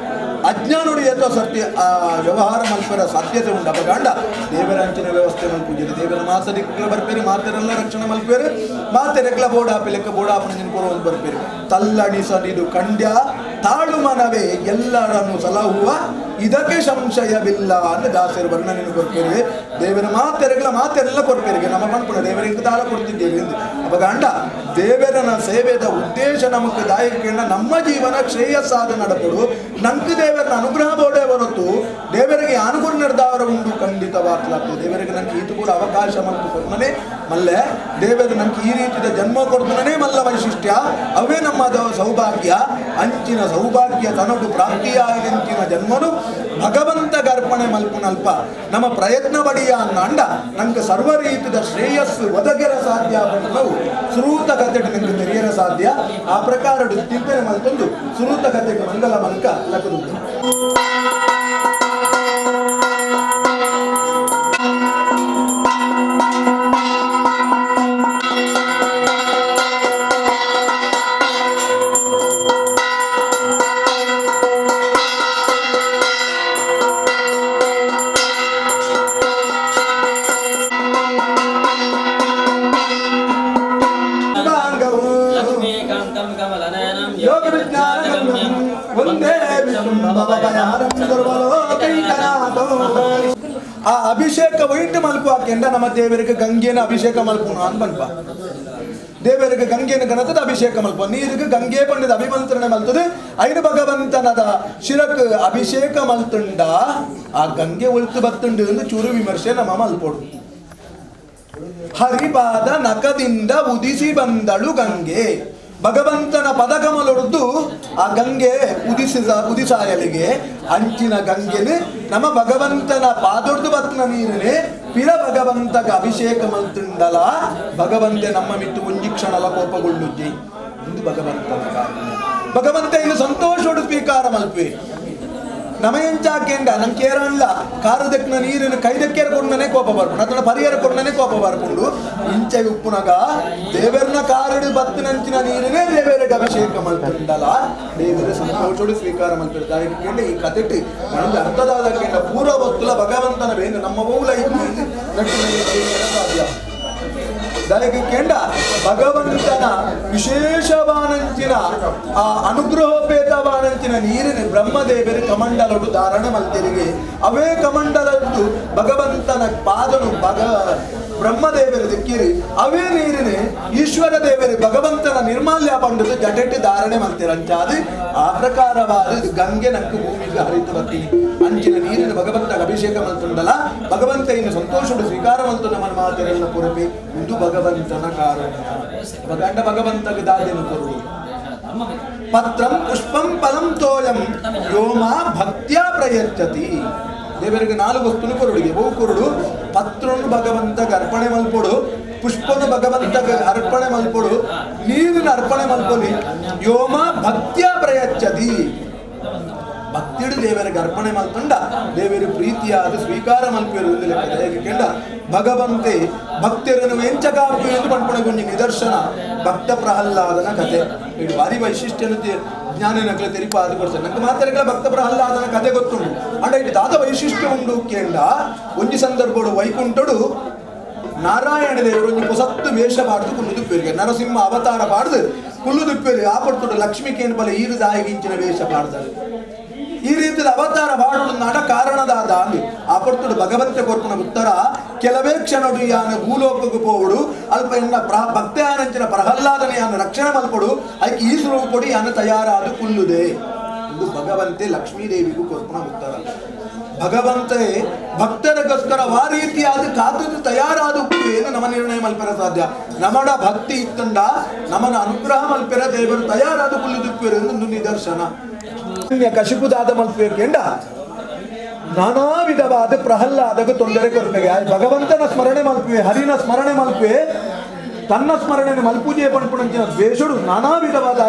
ಅಜ್ಞಾನುಡು ಎತ್ತೋ ಸರ್ತಿ ಆ ವ್ಯವಹಾರ ಮಲ್ಪರ ಸಾಧ್ಯತೆ ಉಂಟು ಅಪಗಂಡ ದೇವರ ಅಂಚಿನ ವ್ಯವಸ್ಥೆ ಮಲ್ಪುಜಿರಿ ದೇವರ ಮಾಸರಿಕ್ಲ ಬರ್ಪೇರಿ ಮಾತೆರೆಲ್ಲ ರಕ್ಷಣೆ ಮಲ್ಪೇರಿ ಮಾತೆರೆಕ್ಲ ಬೋಡಾಪಿ ಲೆಕ್ಕ ಬೋಡಾಪನ ಕೊಡುವಂತ ಬರ್ಪೇರಿ ತಲ್ಲಣಿಸಲಿದು ಕಂಡ್ಯ ತಾಳು ಮನವೇ ಎಲ್ಲರನ್ನು ಸಲಹುವ ಇದಕ್ಕೆ ಸಂಶಯವಿಲ್ಲ ಅಂತ ದಾಸರು ವರ್ಣನೆ ಕೊಡ್ತೇವೆ ದೇವರ ಮಾತೆರೆಲ್ಲ ಕೊಡ್ತೇವೆ ನಮ್ಮ ಪಂಪುಣ ದೇವರಿಗೆ ತಾಳ ಕೊಡ್ತಿದ್ದೇವೆ ಎಂದು ಅಪಗಂಡ ದೇವರನ ಸೇವೆದ ಉದ್ದೇಶ ನಮಗೆ ದಾಯಕೇಣ ನಮ್ಮ ಜೀವನ ಶ್ರೇಯಸ್ಸಾದ ನಡಪಡು ನಂಗೆ ದೇವರನ ಅನುಗ್ರಹ ಬೋಡೆ ಹೊರತು ದೇವರಿಗೆ ಅನುಗುಣ ನಿರ್ಧಾರ ಉಂಟು ಖಂಡಿತವಾಗ್ಲಾಗ್ತದೆ ದೇವರಿಗೆ ನಂಗೆ ಇದು ಕೂಡ ಅವಕಾಶ ಮತ್ತು ಕೊಡ್ತಾನೆ ಮಲ್ಲೆ ದೇವರು ನಂಗೆ ಈ ರೀತಿಯ ಜನ್ಮ ಕೊಡ್ತಾನೆ ಮಲ್ಲ ವೈಶಿಷ್ಟ್ಯ ಅವೇ ನಮ್ಮ ಸೌಭಾಗ್ಯ ಅಂಚಿನ ಸೌಭಾಗ್ಯ ತನಗೂ ಪ್ರಾಪ್ತಿಯಾಗಿಂಚಿನ ಜನ್ಮನು ಭಗವಂತ ಗರ್ಪಣೆ ಮಲ್ಪುನಲ್ಪ ನಮ್ಮ ಪ್ರಯತ್ನ ಬಡಿಯ ಅಂಡ ನಂಗೆ ಸರ್ವ ರೀತಿಯ ಶ್ರೇಯಸ್ಸು ಒದಗಿರ ಸಾಧ್ಯ ನಾವು ಸುರೂತ ಕಥೆಗೆ ನಂಗೆ ತೆರೆಯರ ಸಾಧ್ಯ ಆ ಪ್ರಕಾರ ಚಿಂತನೆ ಮಲ್ತೊಂದು ಸುರೂತ ಕಥೆಗೆ ಮಂಗಲ ಮಲ್ಕ ಲಕ್ಕದು ಆ ಅಭಿಷೇಕ ವೈಟ್ ಮಲ್ಪು ಹಾಕೆಂಡ ನಮ್ಮ ದೇವರಿಗೆ ಗಂಗೆನ ಅಭಿಷೇಕ ಮಲ್ಪುನ ಅಂತ ಬನ್ಪ ದೇವರಿಗೆ ಗಂಗೆನ ಗಣತದ ಅಭಿಷೇಕ ಮಲ್ಪ ನೀರಿಗೆ ಗಂಗೆ ಪಂಡದ ಅಭಿಮಂತ್ರಣೆ ಮಲ್ತದೆ ಐದು ಭಗವಂತನದ ಶಿರಕ್ ಅಭಿಷೇಕ ಮಲ್ತುಂಡ ಆ ಗಂಗೆ ಉಳ್ತು ಬತ್ತುಂಡು ಎಂದು ಚೂರು ವಿಮರ್ಶೆ ನಮ್ಮ ಮಲ್ಪೋಡು ಹರಿಪಾದ ನಖದಿಂದ ಉದಿಸಿ ಬಂದಳು ಗಂಗೆ ಭಗವಂತನ ಪದಕಮಲೊಡ್ದು ಆ ಗಂಗೆ ಉದಿಸಾಯಲಿಗೆ ಅಂಚಿನ ಗಂಗೆನು ನಮ್ಮ ಭಗವಂತನ ಪಾದೊಡ್ದು ಬತ್ತನ ನೀರನೆ ಪಿರ ಭಗವಂತಗ ಅಭಿಷೇಕ ಮಲ್ತುಂಡಲ ಭಗವಂತೆ ನಮ್ಮ ಮಿತ್ತು ಒಂಜಿ ಕ್ಷಣಲ ಕೋಪಗೊಳ್ಳುಜ್ಜಿ ಎಂದು ಭಗವಂತನ ಕಾರಣ ಭಗವಂತ ಇನ್ನು ಸಂತೋಷೋಡು ಸ್ವೀಕಾರ ಮಲ್ಪೆ ನಮಯಂಚಾಕೆಂಡ ನಂಗೆ ಕೇರಳ ಕಾರದಕ್ನ ನೀರಿನ ಕೈದಕ್ಕೇರ ಕೊಂಡನೇ ಕೋಪ ಬರ್ಕೊಂಡು ಅದನ್ನ ಪರಿಹಾರ ಕೊಂಡನೇ ಕೋಪ ಬರ್ಕೊಂಡು ಇಂಚೆ ಉಪ್ಪುನಗ ದೇವರನ ಕಾರಡು ಬತ್ತಿನಂಚಿನ ನೀರನೇ ದೇವರಿಗೆ ಅಭಿಷೇಕ ಮಲ್ಪುಂಡಲ ದೇವರ ಸಂತೋಷೋಡು ಸ್ವೀಕಾರ ಮಲ್ಪಿರ್ತಾರೆ ಕೇಳಿ ಈ ಕಥೆಟ್ಟು ನನಗೆ ಅರ್ಥದಾದ ಕೇಂದ್ರ ಪೂರ್ವ ಭಕ್ತುಲ ಭಗವಂತನ ಬೇಂದ್ರ ನಮ್ಮ ಮೌಲ ಸಾಧ್ಯ ದಯಗೆ ಕೆಂಡ ಭಗವಂತನ ವಿಶೇಷವಾನಂಚಿನ ಆ ಅನುಗ್ರಹೋಪೇತವಾನಂಚಿನ ನೀರಿನ ಬ್ರಹ್ಮದೇವರ ಕಮಂಡಲಡು ಧಾರಣ ಮಲ್ತೆರಿಗೆ ಅವೇ ಕಮಂಡಲದ್ದು ಭಗವಂತನ ಪಾದನು ಬ್ರಹ್ಮದೇವರ ದಿಕ್ಕಿರಿ ಅವೇ ನೀರಿನ ಈಶ್ವರ ದೇವರಿ ಭಗವಂತನ ನಿರ್ಮಾಲ್ಯ ಪಂಡದು ಜಟೆಟ್ಟು ಧಾರಣೆ ಮಲ್ತಿರಂಚಾದು ಆ ಪ್ರಕಾರವಾದ ಗಂಗೆ ನಕ್ಕು ಭೂಮಿಗೆ ಹರಿದು ಬರ್ತೀನಿ ಅಂಚಿನ ನೀರಿನ ಭಗವಂತನ ಅಭಿಷೇಕ ಮಲ್ತುಂಡಲ ಭಗವಂತ ಇನ್ನು ಸಂತೋಷದ ಸ್ವೀಕಾರ ಮಲ್ತು ನಮ್ಮ ಮಾತೆರೆಲ್ಲ ಪುರಪಿ ಇದು ಭಗವಂತನ ಕಾರಣ ಗಂಡ ಭಗವಂತಗೆ ದಾದಿನ ಕೊರುಡು ಪತ್ರಂ ಪುಷ್ಪಂ ಫಲಂ ತೋಯಂ ಯೋಮ ಭಕ್ತ್ಯಾ ಪ್ರಯಚ್ಛತಿ ದೇವರಿಗೆ 4 ವಸ್ತುನು ಕೊರಡಿಗೆ ಬಹು ಕೊರಡು ಪತ್ರನು ಭಗವಂತಗೆ ಅರ್ಪಣೆ ಮಲ್ಪೊಡು ಪುಷ್ಪನು ಭಗವಂತಗೆ ಅರ್ಪಣೆ ಮಲ್ಪೊಡು ನೀರಿನ ಅರ್ಪಣೆ ಮಲ್ಪೊಲಿ ಯೋಮ ಭಕ್ತ್ಯ ಪ್ರಯಚ್ಛತಿ ಭಕ್ತಿಡು ದೇವರಿಗೆ ಅರ್ಪಣೆ ಮಲ್ಪಂಡ ದೇವರು ಪ್ರೀತಿಯಾದ ಸ್ವೀಕಾರ ಮಲ್ಪೇರು ಲೆಕ್ಕ ಭಗವಂತೆ ಭಕ್ತರನ್ನು ಎಂಚಗಾಕು ಎಂದು ಪಂಪಣಗೊಂಡು ನಿದರ್ಶನ ಭಕ್ತ ಪ್ರಹ್ಲಾದನ ಕಥೆ ಇದು ಭಾರಿ ವೈಶಿಷ್ಟ್ಯನು ಜ್ಞಾನನಕ್ಲೆ ತೆರಿಪಾದ ಕೊಡ್ತಾರೆ ನಂಗೆ ಮಾತಾಡಿಗಳ ಭಕ್ತ ಪ್ರಹ್ಲಾದನ ಕಥೆ ಗೊತ್ತುಂಟು ಅಂಡ ಇದು ದಾದ ವೈಶಿಷ್ಟ್ಯ ಉಂಡು ಕೇಂಡ ಒಂಜಿ ಸಂದರ್ಭಡು ವೈಕುಂಠಡು ನಾರಾಯಣ ದೇವರು ಒಂದು ಹೊಸತ್ತು ವೇಷ ಪಾಡ್ದು ಕುಲ್ಲುದುಪ್ಪೇರಿಗೆ ನರಸಿಂಹ ಅವತಾರ ಪಾಡ್ದು ಕುಲ್ಲುದುಪ್ಪೇರಿ ಆಪಡ್ತುಡು ಲಕ್ಷ್ಮೀ ಕೇನ್ಬಲ ಈರು ದಾಯಿಗಿಂಚಿನ ವೇಷ ಪಾಡ್ತಾರೆ ಈ ರೀತಿಯ ಅವತಾರ ಮಾಡುವುದು ನಡ ಕಾರಣದಾದ ಅಂದು ಆಪಡ್ತುಡು ಭಗವಂತ ಕೊರ್ಪುನ ಉತ್ತರ ಕೆಲವೇ ಕ್ಷಣಡು ಯಾನ ಭೂಲೋಕಕ್ಕೆ ಪೋವುಡು ಅಲ್ಪ ಎನ್ನ ಭಕ್ತಾನಂಚಿನ ಪ್ರಹ್ಲಾದನೆ ಯಾನ ರಕ್ಷಣೆ ಮಲ್ಪಡು ಅದಕ್ಕೆ ಈ ಸ್ವರೂಪಡು ಯಾನ ತಯಾರಾದ ಕುಲ್ಲುದೆ ಇದು ಭಗವಂತೆ ಲಕ್ಷ್ಮೀದೇವಿಗೂ ಕೊರ್ಪುನ ಉತ್ತರ ಭಗವಂತೆ ಭಕ್ತರಿಗೋಸ್ಕರ ಆ ರೀತಿಯಾದ ಕಾತುದು ತಯಾರಾದ ಏನು ನಮ್ಮ ನಿರ್ಣಯ ಮಲ್ಪೆರ ಸಾಧ್ಯ ನಮಡ ಭಕ್ತಿ ಇತ್ತಂಡ ನಮನ ಅನುಗ್ರಹ ಮಲ್ಪೆರ ದೇವರು ತಯಾರಾದ ಕುಲ್ಲುದುಪ್ಪೇರು ಎಂದು ನಿದರ್ಶನ ಕಶಿಪುದಾದ ಮಲ್ಪೇರ್ಕೆಂಡ ನಾನಾ ವಿಧವಾದ ಪ್ರಹ್ಲಾದಕ್ಕೆ ತೊಂದರೆ ಕೊರತೆಗೆ ಭಗವಂತನ ಸ್ಮರಣೆ ಮಲ್ಪುವೆ ಹರಿನ ಸ್ಮರಣೆ ಮಲ್ಪುವೆ ತನ್ನ ಸ್ಮರಣೆ ಮಲ್ಪೂಜೆ ಪಂಪುಣಂಚಿನ ದ್ವೇಷಡು ನಾನಾ ವಿಧವಾದ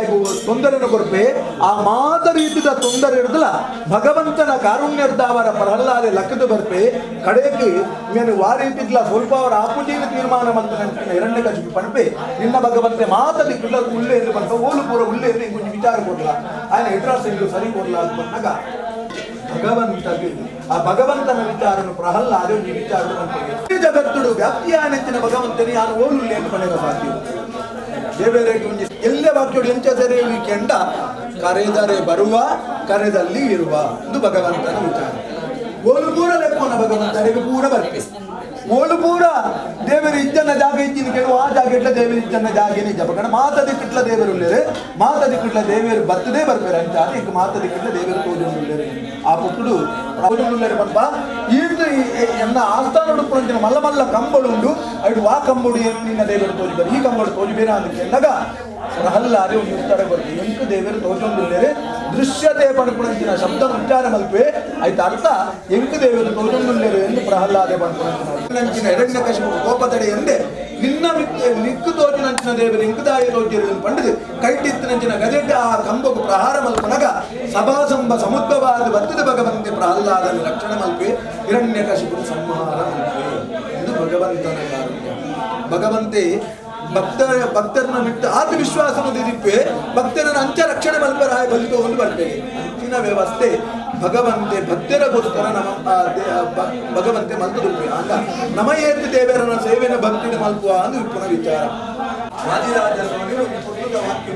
ತೊಂದರೆನ ಕೊರಪೆ ಆ ಮಾತ ರೀತಿಯ ತೊಂದರೆ ಇರುತ್ತಲ್ಲ ಭಗವಂತನ ಕಾರುಣ್ಯರ್ದಾವರ ಪ್ರಹ್ಲಾದೆ ಲಕ್ಕದ ಬರ್ಪೆ ಕಡೆಗೆ ಮೇನು ಆ ರೀತಿಗ್ಲ ಸ್ವಲ್ಪ ಅವರ ಆಪೂಜೆನ ತೀರ್ಮಾನ ಮಂತ್ರ ಎರಡನೇ ಕಶಿಪು ಪಂಪೆ ನಿನ್ನ ಭಗವಂತೆ ಮಾತದಿ ಕುಲ್ಲ ಉಳ್ಳೆ ಎಂದು ಬಂತ ಓಲು ಪೂರ ಉಳ್ಳೆ ಎಂದು ಇಂಕೊಂಚ ವಿಚಾರ ಕೊಡ್ಲ ఆయన ಎಡ್ರಾಸ್ ಎಂದು ಸರಿ ಕೊಡ್ಲ ಅಂತ ಬಂದಾಗ ಭಗವಂತಗೆ ಆ ಭಗವಂತನ ವಿಚಾರನು ಪ್ರಹ್ಲಾದೆ ಒಂದು ವಿಚಾರ ಜಗತ್ತುಡು ವ್ಯಾಪ್ತಿಯಾನೆತ್ತಿನ ಭಗವಂತನಿ ನಾನು ಓಲುಲ್ಲೆ ಎಂದು ಪಡೆದ ಸಾಧ್ಯ ದೇವರಿಗೆ ಒಂದು ಎಲ್ಲೇ ವಾಕ್ಯಗಳು ಎಂಚದರೆ ಕೆಂಡ ಕರೆದರೆ ಬರುವ ಕರೆದಲ್ಲಿ ಇರುವ ಇದು ಭಗವಂತನ ವಿಚಾರ ಓಲು ಪೂರ ಲೆಕ್ಕೋನ ಭಗವಂತನಿಗೆ ಪೂರ ಬರ್ಕೆ ಓಲು ಪೂರ ದೇವರು ಇಜ್ಜನ ಜಾಗ ಇಜ್ಜಿನ ಕೇಳುವ ಆ ಜಾಗ ಇಟ್ಲ ದೇವರು ಇಜ್ಜನ ಜಾಗೇನೆ ಜಪಕಣ ಮಾತದಿಕ್ಕಿಟ್ಲ ದೇವರು ಉಳ್ಳೇರೆ ಮಾತದಿಕ್ಕಿಟ್ಲ ದೇವರು ಬರ್ತದೇ ಬರ್ಬೇರೆ ಅಂತ ಈಗ ಮಾತದಿಕ್ಕಿಟ್ಲ ದೇವರು ತೋಜುಳ್ಳೇರೆ ಆ ಪುಟ್ಟುಡು ತೋಜುಳ್ಳೇರೆ ಬಂಪ ಈರ್ದು ಎನ್ನ ಆಸ್ಥಾನ ಉಡುಪುಂಚಿನ ಮಲ್ಲ ಮಲ್ಲ ಕಂಬಳು ಉಂಡು ಅಡು ಆ ಕಂಬಳು ನಿನ್ನ ದೇವರು ತೋಜುಬೇರೆ ಈ ಕಂಬಳು ತೋಜುಬೇರೆ ಅಂತ ಎಂದಾಗ ಪ್ರಹ್ಲಾದೆ ಒಂದು ಉತ್ತರ ಬರ್ತದೆ ಎಂಟು ದೇವರು ತೋಜೊಂಡುಳ್ಳೇರೆ ದೃಶ್ಯತೆ ಪಣಪುಣಂಚಿನ ಶಬ್ದ ಉಚ್ಚಾರ ಮಲ್ಪೆ ಆಯ್ತು ಅರ್ಥ ಎಂಟು ದೇವರು ತೋಜೊಂಡುಳ್ಳೇರೆ ಎಂದು ಪ್ರಹ್ಲಾದೆ ಪಣಪುಣಂಚಿನ ಎರಡನೇ ಕಶಿಪು ಕೋಪತಡೆ ಎಂದೇ ನಿನ್ನ ನಿಕ್ಕು ತೋಜಿನಂಚಿನ ದೇವರು ಎಂಕುದಾಯ ತೋಜಿರು ಪಂಡಿದು ಕೈಟಿತ್ತಿನಂಚಿನ ಗಜೆಟ್ಟ ಆ ಕಂಬకు ಪ್ರಹಾರ ಮಲ್ಪನಗ ಸಭಾಸಂಭ ಸಮುದ್ಭವಾದ ಬತ್ತದ ಭಗವಂತೆ ಪ್ರಹ್ಲಾದನ ರಕ್ಷಣೆ ಮಲ್ಪೆ ಹಿರಣ್ಯ ಕಶಿಪು ಸಂಹಾರ ಮಲ್ಪೆ ಇದು ಭಗವಂತನ ಕಾರುಣ್ಯ ಭಗವಂತೆ ಭಕ್ತರನ್ನ ಬಿಟ್ಟು ಆತ್ಮವಿಶ್ವಾಸವನ್ನು ದಿಪ್ಪೆ ಭಕ್ತರನ್ನ ಅಂಚ ರಕ್ಷಣೆ ಮಲ್ಪರಾಯ ಬಲಿತುಕೊಂಡು ಬರ್ತೇವೆ ಅಂಚಿನ ವ್ಯವಸ್ಥೆ ಭಗವಂತೆ ಭಕ್ತರಗೋಸ್ಕರ ನಮ್ಮ ಭಗವಂತೆ ಮಲ್ತುದುಪ್ಪೆ ಆಗ ನಮ ಏತು ದೇವರನ್ನ ಸೇವೆನ ಭಕ್ತಿನ ಮಲ್ಪುವ ಅಂದು ಪುನಃ ವಿಚಾರ ವಾದಿರಾಜ ಸ್ವಾಮಿ ಒಂದು ಪುಸ್ತಕ ವಾಕ್ಯ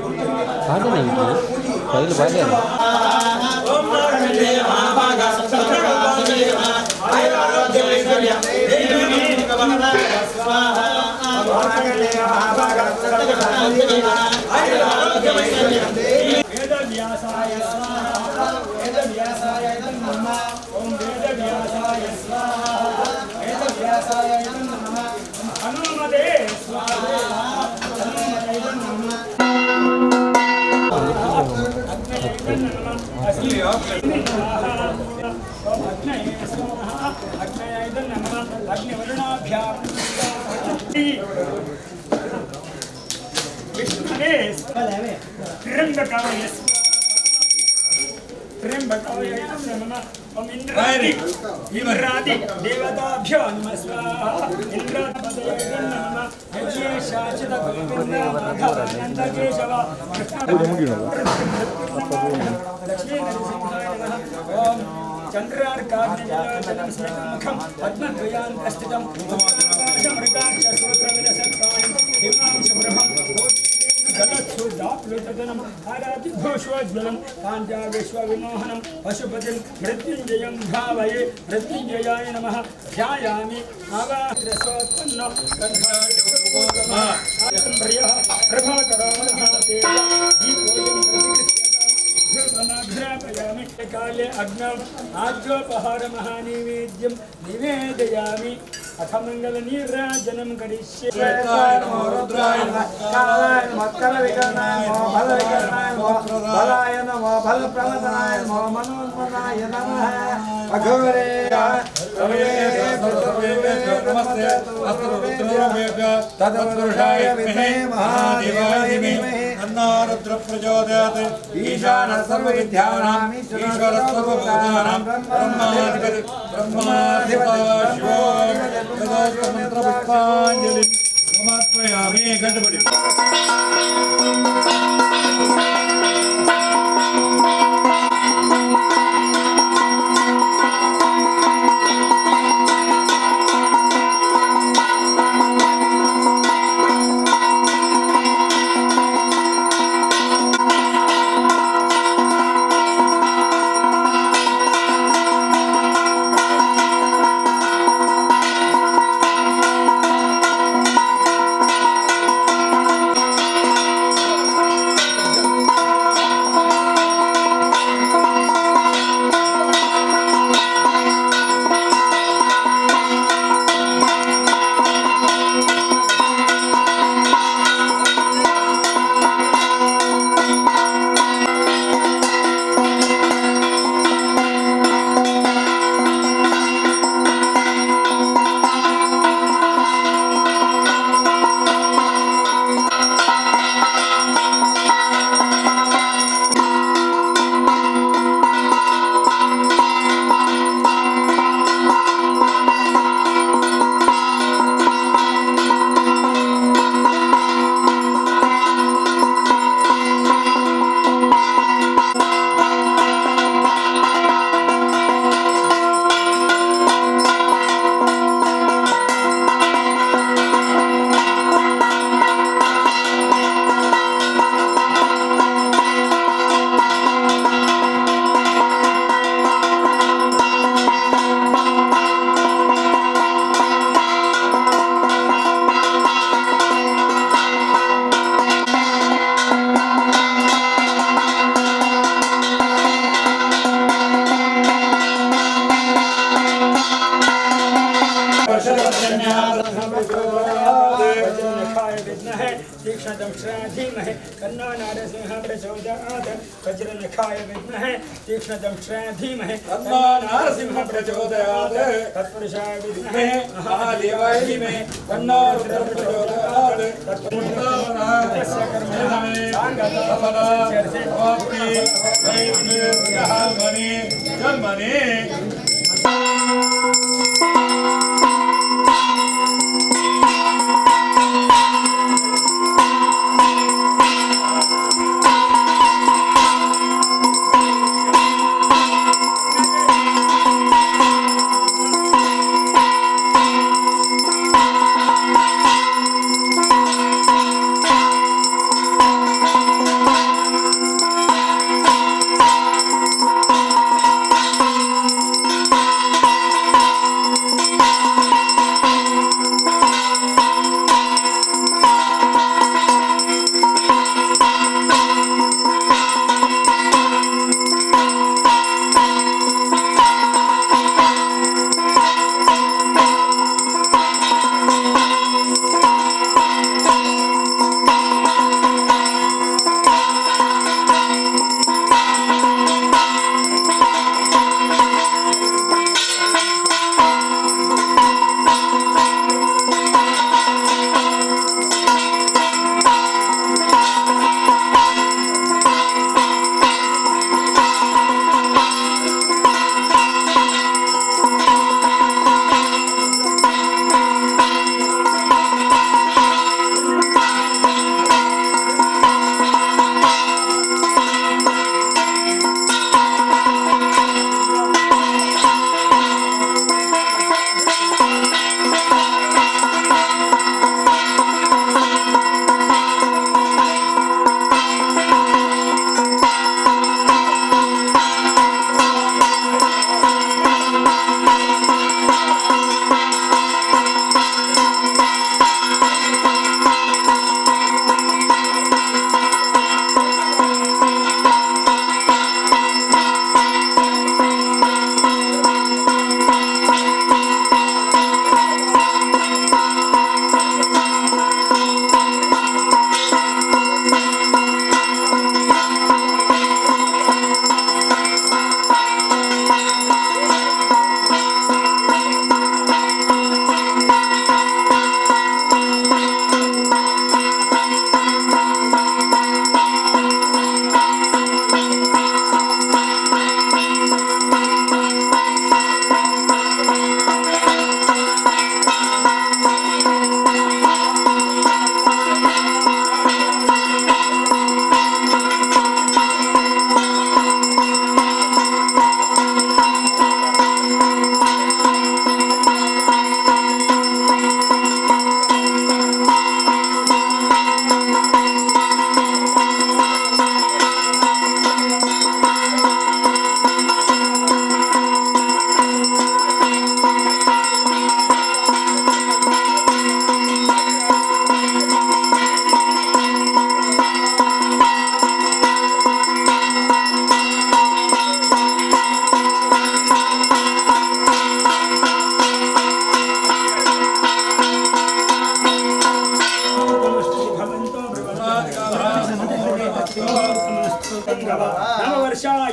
इंद्रादि देवताभ्यो नमः स्वाहा इंद्रादपदये नमः यज्ञेशाचित गोविंदकेशव लक्ष्मी नरसिंहाय नमः ओम चंद्रार्काग्निजलोचनं स्मितमुखं पद्मद्वयान्तस्थितं मृगाक्षसूत्रविलसत्काणिं हिमांशबृहं गलच्छूदाप्लुतदनं आरातिघोषोज्ज्वलं काञ्जाविश्वविमोहनं पशुपतिं मृत्युञ्जयं भावये मृत्युञ्जयाय नमः ध्यायामि आवाहृसोत्पन्नो प्रियः प्रभाकरोमहादेवामि काले अग्नम् आज्योपहारमहानैवेद्यं निवेदयामि अथ मंगलनीराजनं करिष्ये रुद्राय नमः कालाय नमः कलविकरणाय नमः बलविकरणाय नमः बलाय नमः बलप्रवदनाय नमः मनोन्मनाय नमः अघोरेया नमस्ते अस्तु रुद्रोभ्यः तत्पुरुषाय विद्महे महादेवाय धीमहि तन्नो रुद्रः प्रचोदयात् ईशानः सर्वविद्यानां ईश्वरः सर्वभूतानां ब्रह्माधिपतिः शिवो मंत्रपुष्पाञ्जलिं समर्पयामि गणपति धीमहि तन्नो नारसिंहः प्रचोदयात् वज्रनखाय विद्महे तीक्ष्णदंष्ट्राय धीमहि तन्नो नारसिंहः प्रचोदयात् तत्पुरुषाय विद्महे महादेवाय धीमहि तन्नो रुद्रः प्रचोदयात् तत्पुरुषस्य कर्मणे सांगतफलवाप्ति वैद्यः मणि जन्मनि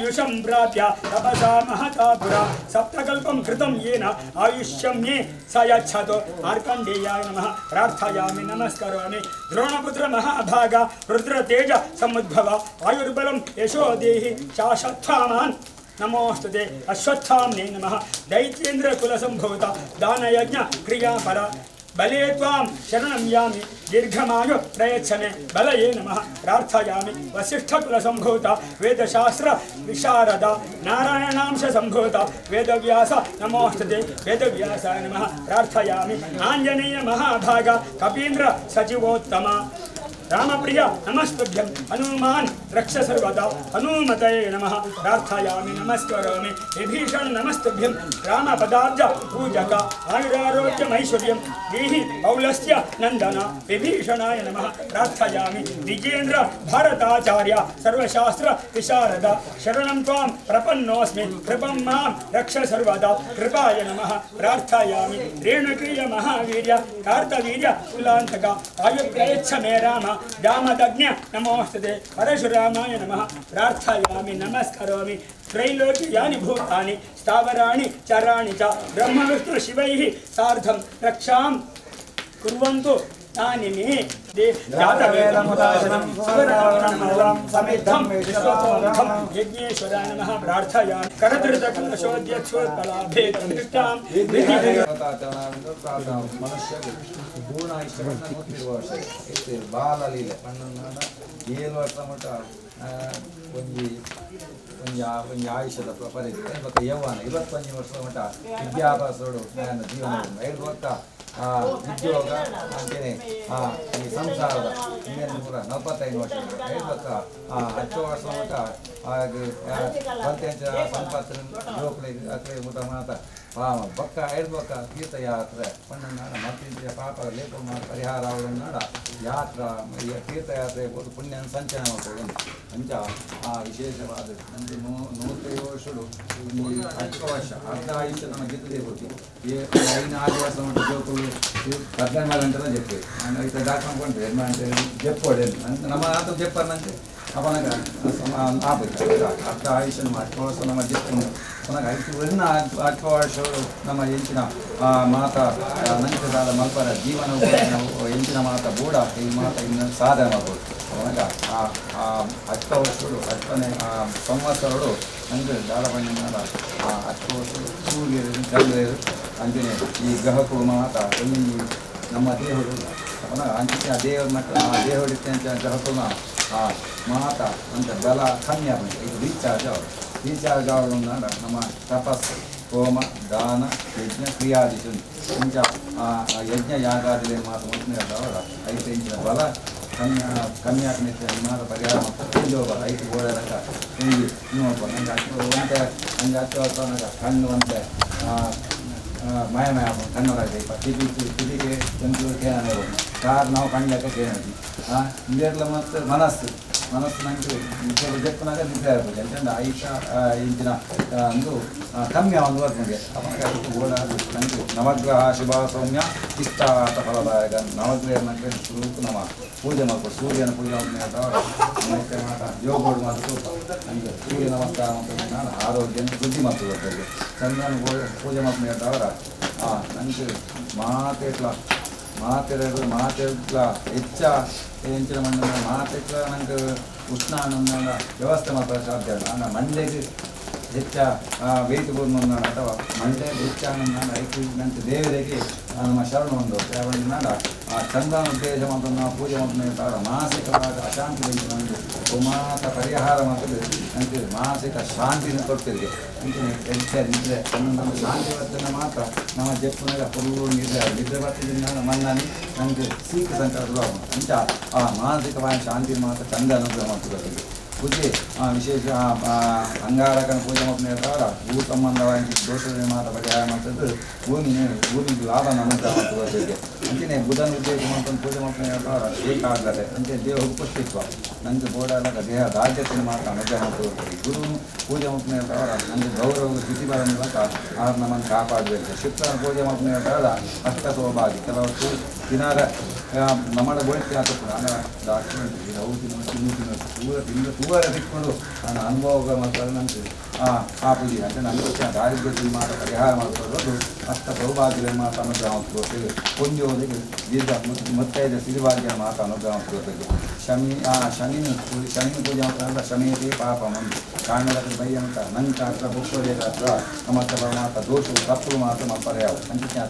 पौरुषं प्राप्य तपसा महता पुरा सप्तकल्पं कृतं येन आयुष्यं मे स यच्छतु मार्कण्डेयाय नमः प्रार्थयामि नमस्करोमि द्रोणपुत्र महाभागा रुद्रतेज समुद्भव आयुर्बलं यशो देहि शाश्वत्थामान् नमोस्तुते अश्वत्थाम्ने नमः दैत्येन्द्रकुलसम्भूत दानयज्ञ क्रियाफल बले त्वां शरणं यामि दीर्घमायु प्रयच्छ मे बलये नमः प्रार्थयामि वसिष्ठकुलसम्भूत वेदशास्त्र विशारद नारायणांश सम्भूत वेदव्यास नमोस्तुते वेदव्यासाय नमः प्रार्थयामि आञ्जनेय महाभाग कपीन्द्र सचिवोत्तम रामप्रिय नमस्तुभ्यं हनुमान् रक्ष सर्वदा हनुमतये नमः प्रार्थयामि नमस्करोमि विभीषण नमस्तुभ्यं रामपदाब्ज पूजक आयुरारोग्यमैश्वर्यं देहि पौलस्य नन्दन विभीषणाय नमः प्रार्थयामि विजेन्द्र भारताचार्य सर्वशास्त्र विशारद शरणं त्वां प्रपन्नोऽस्मि कृपं मां रक्ष सर्वदा कृपाय नमः प्रार्थयामि रेणुकीय महावीर्य कार्तवीर्य कुलान्तक आयुर्प्रयच्छ मे राम दामदग्न्य नमोस्तुते परशुरामाय नमः प्रार्थयामि नमस्करोमि त्रैलोक्यानि भूतानि स्थावराणि चराणि च ब्रह्मविष्णुशिवैः सार्धं रक्षां कुर्वन्तु तानि मे जातवेदमुदाशनं सुवर्णमलं समिद्धं विश्वतोमुखं यज्ञेश्वराय नमः प्रार्थयामि करधृतकलशोद्यच्छोत्पलाभे प्रतिष्ठां ಮನುಷ್ಯ ಪೂರ್ಣ ಇಷ್ಟಪಟ್ಟು ಗೊತ್ತಿರುವ ವರ್ಷ ಇತ್ತು ಬಾಲಲೀಲೆ ಪಣ್ಣನ 7 ವರ್ಷ ಮಟ್ಟ ಒಂಜಿ ಆಯುಷ್ಯದ ಪರಿಸ್ಥಿತಿ ಇವಾಗ ಯೌವನ 25 ವರ್ಷ ಮಟ್ಟ ವಿದ್ಯಾಭ್ಯಾಸೋಡು ನನ್ನ ಜೀವನ 5 ವರ್ಷ ಉದ್ಯೋಗ ಅಂತೇನೆ ಈ ಸಂಸಾರದ ಇನ್ನೇನು ಪೂರ 45 ವರ್ಷ 5 ವರ್ಷ 10 ವರ್ಷ ಮಟ್ಟ ಹಾಗೆ ಪ್ರತ್ಯಂಚ ಸಂಪತ್ತು ಜೋಕುಳಿಗೆ ಅತ್ತೆ ಊಟ ಮಾತ ಪಕ್ಕ 5 ಪಕ್ಕ ತೀರ್ಥಯಾತ್ರೆ ಪಣ್ಣನ ಮತ್ತಿಂತ ಪಾಪ ಲೇಪ ಪರಿಹಾರ ಅವರನ್ನಾಡ ಯಾತ್ರ ತೀರ್ಥಯಾತ್ರೆ ಹೋದು ಪುಣ್ಯ ಸಂಚಯನ ಮಾಡ್ಕೊಳ್ಳೋದು ಅಂಚ ವಿಶೇಷವಾದ ನನಗೆ 150 ವರ್ಷಗಳು 10 ವರ್ಷ ಅರ್ಧ ಆಯುಷ್ಯ ನಮ್ಮ ಗೆದ್ದದೇ ಹೋಗಿ 5 ವರ್ಷ ಮಟ್ಟ ಜೋಕುಳು 18 ಗಂಟೆ ಜಪ್ಪೆ ನಾನು ಇತ್ತ ದಾಖಲೆ ಜಪ್ಪೋಡೆ ನಮ್ಮ ಆತ ಜಪ್ಪರ್ನಂತೆ अपना अर्ध आयुष्य वर्ष नम जेप्पु अर्ध वर्ष नम एंचिन माता नंचदाद मल्पर जीवन एंचिन माता बूढ़ माता इन साधन अवनग 10 वर्ष 10 संवत्सर नंगे दादाबंडी 10 वर्ष सूर्य चंद्र अंजने ग्रहक माता नम देव अपना अंचे देव देव ग्रहक माता अंत बल कन्या ರೀಚಾರ್ಜ್ ಅವರನ್ನ ನಮ್ಮ ತಪಸ್ಸು ಹೋಮ ದಾನ ಯಜ್ಞ ಕ್ರಿಯಾದಿಶು ಇಂಚ ಯಜ್ಞ ಯಾಗಾದಿಲೆ ಮಾತು ಮುಟ್ಟಿನವರ 5 ಇಂಚಿನ ಬಲ ಕನ್ಯಾಕ ನಿತ್ಯ ಮಾತ ಪರಿಹಾರ ಪೂಜೋಗ 5 ಗೋಡರಕ ಹಿಂದಿ ಇನ್ನೊಬ್ಬ ನಂಗೆ ಹತ್ತು ಕಣ್ಣು ಅಂತೆ ಮಯ ಕಣ್ಣೊಳಗೆ ತಿದಿಗೆ ಜಂತುಗಳು ಕೇಳನೆ ಕಾರ್ ನಾವು ಕಣ್ಣಿಗೆ ಕೇಳಿ ಇಂದೇರ್ಲ ಮತ್ತು ಮನಸ್ಸು ನಂಗೆ ಜಪ್ಪನಾಗ ನಿದ್ರೆ ಆಗ್ಬೋದು ಯಾಕಂದ್ರೆ ಆಯುಷ ಇಂಚಿನ ಒಂದು ಕಮ್ಮಿ ಒಂದು ವರ್ಗಗೆ ಓಡಾಡಿ ನನಗೆ ನವಗ್ರಹ ಶುಭ ಸೌಮ್ಯ ಇಷ್ಟಾರ್ಥ ಫಲದಾಯಕ ನವಗ್ರಹ ನನಗೆ ಸ್ವರೂಪ ನಮ್ಮ ಪೂಜೆ ಮಾಡ್ಬೋದು ಸೂರ್ಯನ ಪೂಜೆ ಮತ್ತೆ ಮಾತ ಯೋಗೋಡು ಮತ್ತು ನನಗೆ ಸೂರ್ಯ ನಮಸ್ಕಾರ ಮತ್ತು ನಾನು ಆರೋಗ್ಯ ವೃದ್ಧಿ ಮಾಡ್ಬೋದು ಅದರಲ್ಲಿ ಚಂದ್ರನ ಪೂಜೆ ಮಾಡ್ಕೊಂಡವರ ನನಗೆ ಮಾತೆಟ್ಲ ಹೆಚ್ಚ ಎಂಚಿನ ಮಣ್ಣ ಮಾತೆಟ್ಲ ನಂಗೆ ಉಷ್ಣಾನ ವ್ಯವಸ್ಥೆ ಮಾತ್ರ ಸಾಧ್ಯ ನಾನು ಮಂಡ್ಯಗೆ ಹೆಚ್ಚ ವೆಯ್ಟ್ ಬಂದು ಅಥವಾ ಮಂಡ್ಯಗೆ ಹೆಚ್ಚಾನ ಐದು ನಂಗೆ ದೇವರಿಗೆ ನಮ್ಮ ಶರಣ ಒಂದು ನಾಡ ಚಂದನ ಉದ್ದೇಶ ಮತ್ತು ನಾವು ಪೂಜೆ ಮಾಡ್ತಾರೆ ಮಾನಸಿಕವಾದ ಅಶಾಂತಿ ಬಂದು ನನಗೆ ಮಾತ ಪರಿಹಾರ ಮಾಡ್ತದೆ ನನಗೆ ಮಾನಸಿಕ ಶಾಂತಿನ ಕೊಡ್ತಿದ್ದೆ ಹೆಚ್ಚ ನಿದ್ರೆ ನಮ್ಮ ಶಾಂತಿ ವರ್ತನೆ ಮಾತ್ರ ನಮ್ಮ ಜಪ್ಪನಾಗ ಫುಲ್ಲು ನಿದ್ರೆ ಬರ್ತಿದ್ದೀನಿ ನಾನು ಮಣ್ಣಾನಿ ನನಗೆ ಸೀಕ ಸಂಕಟ ಅಂಚ ಮಾನಸಿಕವಾದ ಶಾಂತಿ ಮಾತ್ರ ಚಂದ ಅನುಗ್ರಹ ಮಾಡ್ತಿದ್ದೆ ಪೂಜೆ ವಿಶೇಷ ಅಂಗಾರಕನ ಪೂಜೆ ಮಾಡ್ತಾರೆ ಭೂ ಸಂಬಂಧವಾಗಿ ದೋಷದ ಮಾತ ಪರಿಹಾರ ಮಾಡ್ತಿದ್ದು ಭೂಮಿಗೆ ಲಾಭ ಅನುಗ್ರಹ ಮಾಡ್ತಿದ್ದೆ ಅಂಚನೆ ಬುಧನ ಉದ್ದೇಶ ಮಾಡ್ಕೊಂಡು ಪೂಜೆ ಮಾಡ್ತಾರೆ ಬೇಕಾಗದೆ ಅಂತೆ ದೇಹ ಉಪಸ್ಥಿತ್ವ ನನಗೆ ಬೋಡಾದಾಗ ದೇಹ ದಾರ್ಢ್ಯತೆಯನ್ನು ಮಾತ್ರ ಅನುಗ್ರಹ ಮಾಡ್ತಿರ್ತಾರೆ ಗುರು ಪೂಜೆ ಮಾಡ್ತಾರೆ ನನಗೆ ಗೌರವ ಸ್ಥಿತಿ ಬರೋ ಮೂಲಕ ಅವ್ರು ನಮ್ಮನ್ನು ಕಾಪಾಡಬೇಕು ಶುಕ್ರನ ಪೂಜೆ ಮಾಡ್ತಾರೆ ಅಷ್ಟ ಸೌಭಾಗ್ಯ ಕೆಲವತ್ತು ದಿನಾರ ನಮ್ಮಳ ಗೋಳಿಕೆ ಆಗ್ತದೆ ನಾನು ಡಾಕ್ಟರ್ ಹೌದು ತಿನ್ನು ಪೂರ ತಿಂದು ಉಪಕಾರ ತಿಕ್ಕೊಂಡು ನಾನು ಅನುಭವ ಮಾಡ್ತಾರೆ ನಂತರ ಆ ಪೂಜೆ ಅಂದರೆ ನಮಗೆ ದಾರಿದ್ರ್ಯ ಮಾತ್ರ ಪರಿಹಾರ ಮಾಡ್ಕೊಳ್ಳೋದು ಅಷ್ಟ ಸೌಭಾಗ್ಯ ಮಾತ ಅನುಗ್ರಹ ಮಾಡ್ಕೊಳ್ತೇವೆ ಹೊಂದಿಯೋದಿಗೆ ದೀರ್ಘ ಮುತ್ತೈದ ಸಿರಿಭಾಗ್ಯ ಮಾತ ಅನುಗ್ರಹ ಮಾಡ್ಕೊಳ್ತೇವೆ ಶನಿ ಪೂಜೆ ಮಾಡ್ತಾರೆ ಶಮೀತಿ ಪಾಪ ಮಂದು ಕಾರಣದ ಬೈ ಅಂತ ನಂತರ ಬುಕ್ಕೋದೇ ಹತ್ರ ನಮ್ಮ ಮಾತ ದೋಷವು ತಪ್ಪು ಮಾತ್ರ ಪರಿಹಾರ ಅಂಚಿನ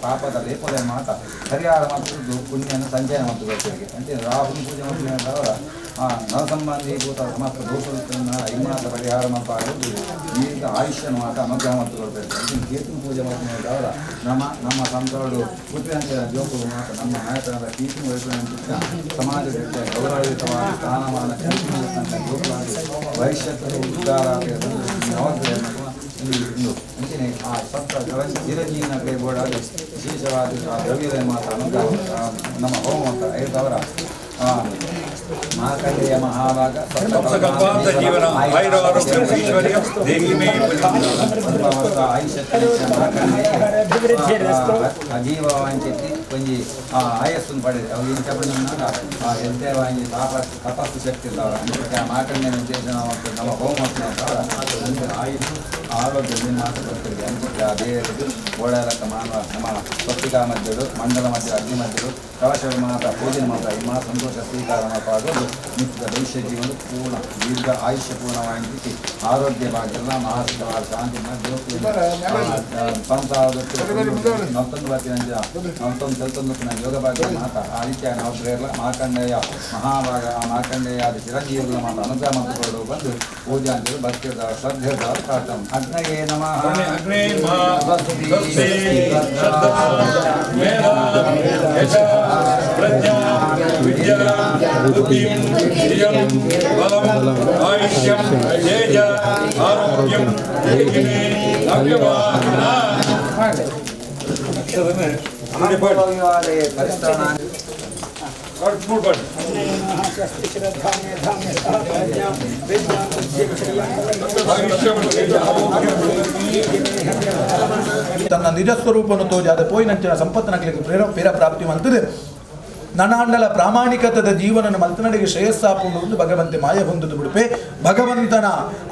ಪಾಪದ ಲೇಪದ ಮಾತ ಪರಿಹಾರ ಮಾಡ್ತಿದ್ದು ಪುಣ್ಯನ ಸಂಚಯ ಮಾಡ್ಕೊಳ್ತೇವೆ ಅಂತ ರಾಹುಲ್ ಪೂಜೆ ಮಾಡ್ತಾರೆ ನವ ಸಂಬಂಧೀಭೂತ ಸಮಸ್ತ ದೋಷಗಳನ್ನು ಇನ್ನಾದ ಪರಿಹಾರ ಮಾಡ್ತಾರೆ ಈಗ ಆಯುಷ್ಯನ ಮಾತ ಅನುಗ್ರಹ ಮಾಡ್ಕೊಳ್ತೇವೆ ಕೇತು ಪೂಜೆ ಮಾಡ್ತಾರೆ ನಮ್ಮ ಸಂತಗಳು ಪೃಥ್ವಿಯಂತೆ ಜೋಕುಗಳು ಮಾತ್ರ ನಮ್ಮ ನಾಯಕರಾದ ಕೀರ್ತಿ ವೈಭವ ಸಮಾಜದ ಗೌರವಯುತವಾದ ಸ್ಥಾನಮಾನ ಜೋಕುಲಾಗಿ ಭವಿಷ್ಯತ್ತು ಉದ್ಧಾರ ಅಂಚನೆ ಆ ಸಪ್ತ ಚಿರಂಜೀವಿನ ಕೈಗೋಡಾಗಿ ವಿಶೇಷವಾದ ದ್ರವ್ಯದ ಮಾತ ಅನುಗ್ರಹ ನಮ್ಮ ಹೋಮ ಅಂತ ಐದವರ ಮಾರ್ಕಂಡೇಯ ಮಹಾಭಾಗ ಸಪ್ತಕಲ್ಪಾಂತ ಜೀವನ ಆಯುರಾರೋಗ್ಯ ಐಶ್ವರ್ಯ ದೇವಿ ಮೇ ಅಜೀವ ವಾಂಚೆತ್ತಿ ಕೊಂಚಿ ಆಯಸ್ಸನ್ನು ಪಡೆದು ಅವು ಏನು ಚಪಡಿನಾಗ ಎಂತೆ ವಾಂಚಿ ತಪಸ್ಸು ಶಕ್ತಿ ಇದ್ದವರ ಮಾರ್ಕಂಡೇಯ ಉದ್ದೇಶ ನಮ್ಮ ಹೋಮ ಆಯುಷ್ ಆರೋಗ್ಯದಿಂದ ಮಾತ್ರ ಬರ್ತಿದೆ ಅಂಚಿತ ಬೇರೆ ಓಡಾಡಕ ಮಾನವ ನಮ್ಮ ಪತ್ರಿಕಾ ಮಧ್ಯಗಳು ಮಂಡಲ ಮಧ್ಯ ಅಗ್ನಿ ಮಧ್ಯಗಳು ಕವಶ ಮಾತ್ರ ಪೂಜೆ ಮಾತ್ರ ಈ ಮಾತ್ರ ಸಂತೋಷ ಸ್ವೀಕಾರ ಮಾಡೋದು ನಿತ್ಯದ ಭವಿಷ್ಯ ಜೀವನ ಪೂರ್ಣ ದೀರ್ಘ ಆಯುಷ್ಯ ಪೂರ್ಣವಾಗಿ ಆರೋಗ್ಯ ಭಾಗ್ಯಲ್ಲ ಮಹಾಸಿಕವಾದ ಶಾಂತಿ ನವತ್ತೊಂದು ಬರ್ತೀನಿ ನವತ್ತೊಂದು ಸಲ್ತೊಂದು ಯೋಗ ಭಾಗ್ಯ ಮಾತ ಆ ರೀತಿಯಾಗಿ ನಾವು ಪ್ರೇರಲ ಮಾರ್ಕಂಡೇಯ ಮಹಾಭಾಗ ಮಾರ್ಕಂಡೇಯಾದ ಚಿರಂಜೀವಿಗಳ ಮಾತ ಅನುಗ್ರಹ ಮಾಡಿಕೊಂಡು ಬಂದು ಪೂಜೆ ಅಂತೇಳಿ ಭಕ್ತಿಯ ಶ್ರದ್ಧೆಯ ಪ್ರಾರ್ಥನೆ ಅಗ್ನಯೇ ನಮಃ ಪ್ರಜ್ಞಾ ವಿದ್ಯಾ ಬುದ್ಧಿಂ ಶ್ರಿಯಂ ಬಲಂ ಆಯುಷ್ಯಂ ತೇಜ ಆರೋಗ್ಯಂ ದೇಹಿಮೇ ನವ್ಯವಾನ ತನ್ನ ನಿಜ ಸ್ವರೂಪವನ್ನು ತೋಜಾದ ಪೋಯಿನಂಚಿನ ಸಂಪತ್ತಿನಗಳಿಗೆ ಪ್ರೇರ ಪ್ರಾಪ್ತಿ ಮಾಡ್ತದೆ ನನಾಂಡಲ ಪ್ರಾಮಾಣಿಕತದ ಜೀವನನ ಮಲ್ತನಡೆಗೆ ಶ್ರೇಯಸ್ಸಾಪುಂಡು ಭಗವಂತೆ ಮಾಯ ಹೊಂದುದು ಬಿಡುಪೆ ಭಗವಂತನ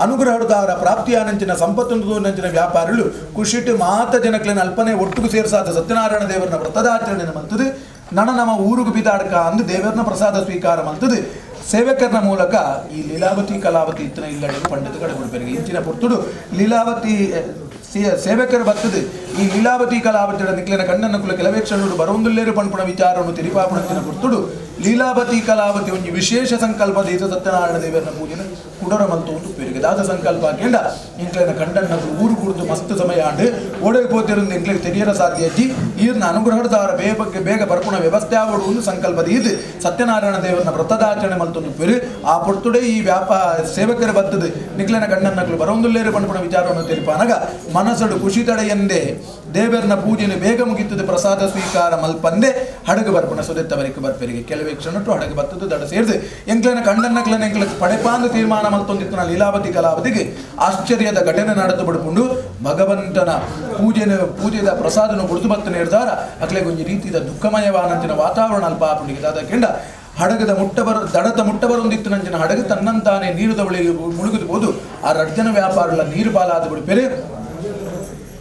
ಅನುಗ್ರಹದಾರ ಪ್ರಾಪ್ತಿಯಾನಂಚಿನ ಸಂಪತ್ತು ನಂಚಿನ ವ್ಯಾಪಾರಗಳು ಕುಶಿಟ್ಟು ಮಾತ ಜನಕ್ಲಿನ ಅಲ್ಪನೆ ಒಟ್ಟಿಗೂ ಸೇರಿಸಾದ ಸತ್ಯನಾರಾಯಣ ದೇವರನ ವ್ರತದಾಚರಣೆ ಮಲ್ತದೆ ನಮ್ಮ ಊರುಗು ಬಿದಾಡ್ಕ ಅಂದು ದೇವರನ ಪ್ರಸಾದ ಸ್ವೀಕಾರ ಮಲ್ತದೆ ಸೇವಕರನ ಮೂಲಕ ಈ ಲೀಲಾವತಿ ಕಲಾವತಿ ಇತ್ತನ ಇಲ್ಲಡೆ ಪಂಡಿತಗಳು ಬಿಡಬೇಕು ಇಂಚಿನ ಪುರ್ತುಡು ಲೀಲಾವತಿ ಸೇವಕರು ಬರ್ತದೆ ಈ ಲೀಲಾವತಿ ಕಲಾವತಿಯ ನಿಕ್ಲಿನ ಕಣ್ಣನ್ನು ಕುಲ ಕೆಲವೇ ಕ್ಷಣರು ಬರೊಂದುಲ್ಲೇರು ಪಂಪುಣ ವಿಚಾರವನ್ನು ತಿರಿಪಾಪುಣಂಚಿನ ಪುರ್ತುಡು ಲೀಲಾವತಿ ಕಲಾವತಿ ಒಂದು ವಿಶೇಷ ಸಂಕಲ್ಪ ದೇಶ ಸತ್ಯನಾರಾಯಣ ದೇವರನ ಪೂಜೆನ ಕುಡರ ಮಲ್ತು ಒಂದು ಪೇರಿಗೆ ದಾದ ಸಂಕಲ್ಪ ಕೇಂಡ ಇಂಕ್ಲಿನ ಕಂಡನ್ನು ಊರು ಕುಡಿದು ಮಸ್ತ್ ಸಮಯ ಆಂಡು ಓಡಗೆ ಪೋತಿருந்து ಇಂಕ್ಲಿಗೆ ತೆರಿಯರ ಸಾಧ್ಯ ಅಜ್ಜಿ ಈರ್ನ ಅನುಗ್ರಹದಾರ ಬೇಗ ಬರ್ಪುಣ ವ್ಯವಸ್ಥೆ ಆಗೋಡು ಒಂದು ಸಂಕಲ್ಪದ ಇದು ಸತ್ಯನಾರಾಯಣ ದೇವರನ ವ್ರತದಾಚರಣೆ ಮಲ್ತೊಂದು ಪೇರು ಆ ಪುರ್ತುಡೆ ಈ ಸೇವಕರು ಬರ್ತದೆ ನಿಕ್ಲಿನ ಕಣ್ಣನ್ನು ಬರೊಂದುಲ್ಲೇರು ಪಂಪುಣ ವಿಚಾರವನ್ನು ತಿರಿಪಾನಾಗ ಮನಸ್ಸಡು ಖುಷಿ ತಡೆಯಂದೆ ದೇವರನ ಪೂಜೆಯನ್ನು ಬೇಗ ಮುಗಿತದೆ ಪ್ರಸಾದ ಸ್ವೀಕಾರ ಮಲ್ಪಂದೆ ಹಡಗು ಬರ್ಪಣ ಸುದೆತ್ತವರಿಗೆ ಬರ್ಪೆರಿಗೆ ಕೆಲವೇ ಕ್ಷಣಟ್ಟು ಹಡಗು ಬರ್ತದೆ ದಡ ಸೇರಿದೆ ಎಂಕ್ಲನ ಕಂಡನ್ನಕ್ಲನ ಎಂಕ್ಲ ಪಡೆಪಾಂದು ತೀರ್ಮಾನ ಮಲ್ತೊಂದಿತ್ತು ಲೀಲಾವತಿ ಕಲಾವತಿಗೆ ಆಶ್ಚರ್ಯದ ಘಟನೆ ನಡೆದು ಬಿಡ್ಕೊಂಡು ಭಗವಂತನ ಪೂಜೆದ ಪ್ರಸಾದನ ಕುಡಿದು ಬರ್ತನೆ ನಿರ್ಧಾರ ಅಕ್ಲೆ ಒಂದು ರೀತಿಯ ದುಃಖಮಯವಾನಂತಿನ ವಾತಾವರಣ ಅಲ್ಪ ಆಪುಣಿಗೆ ದಾದ ಕೆಂಡ ಹಡಗದ ದಡತ ಮುಟ್ಟಬರೊಂದಿತ್ತು ನಂಚಿನ ಹಡಗು ತನ್ನಂತಾನೆ ನೀರುದ ಬಳಿಗೆ ಮುಳುಗಿದುಬೋದು ಆ ರಡ್ಜನ ವ್ಯಾಪಾರಗಳ ನೀರು ಪಾಲಾದ ಬಿಡುಪೆರೆ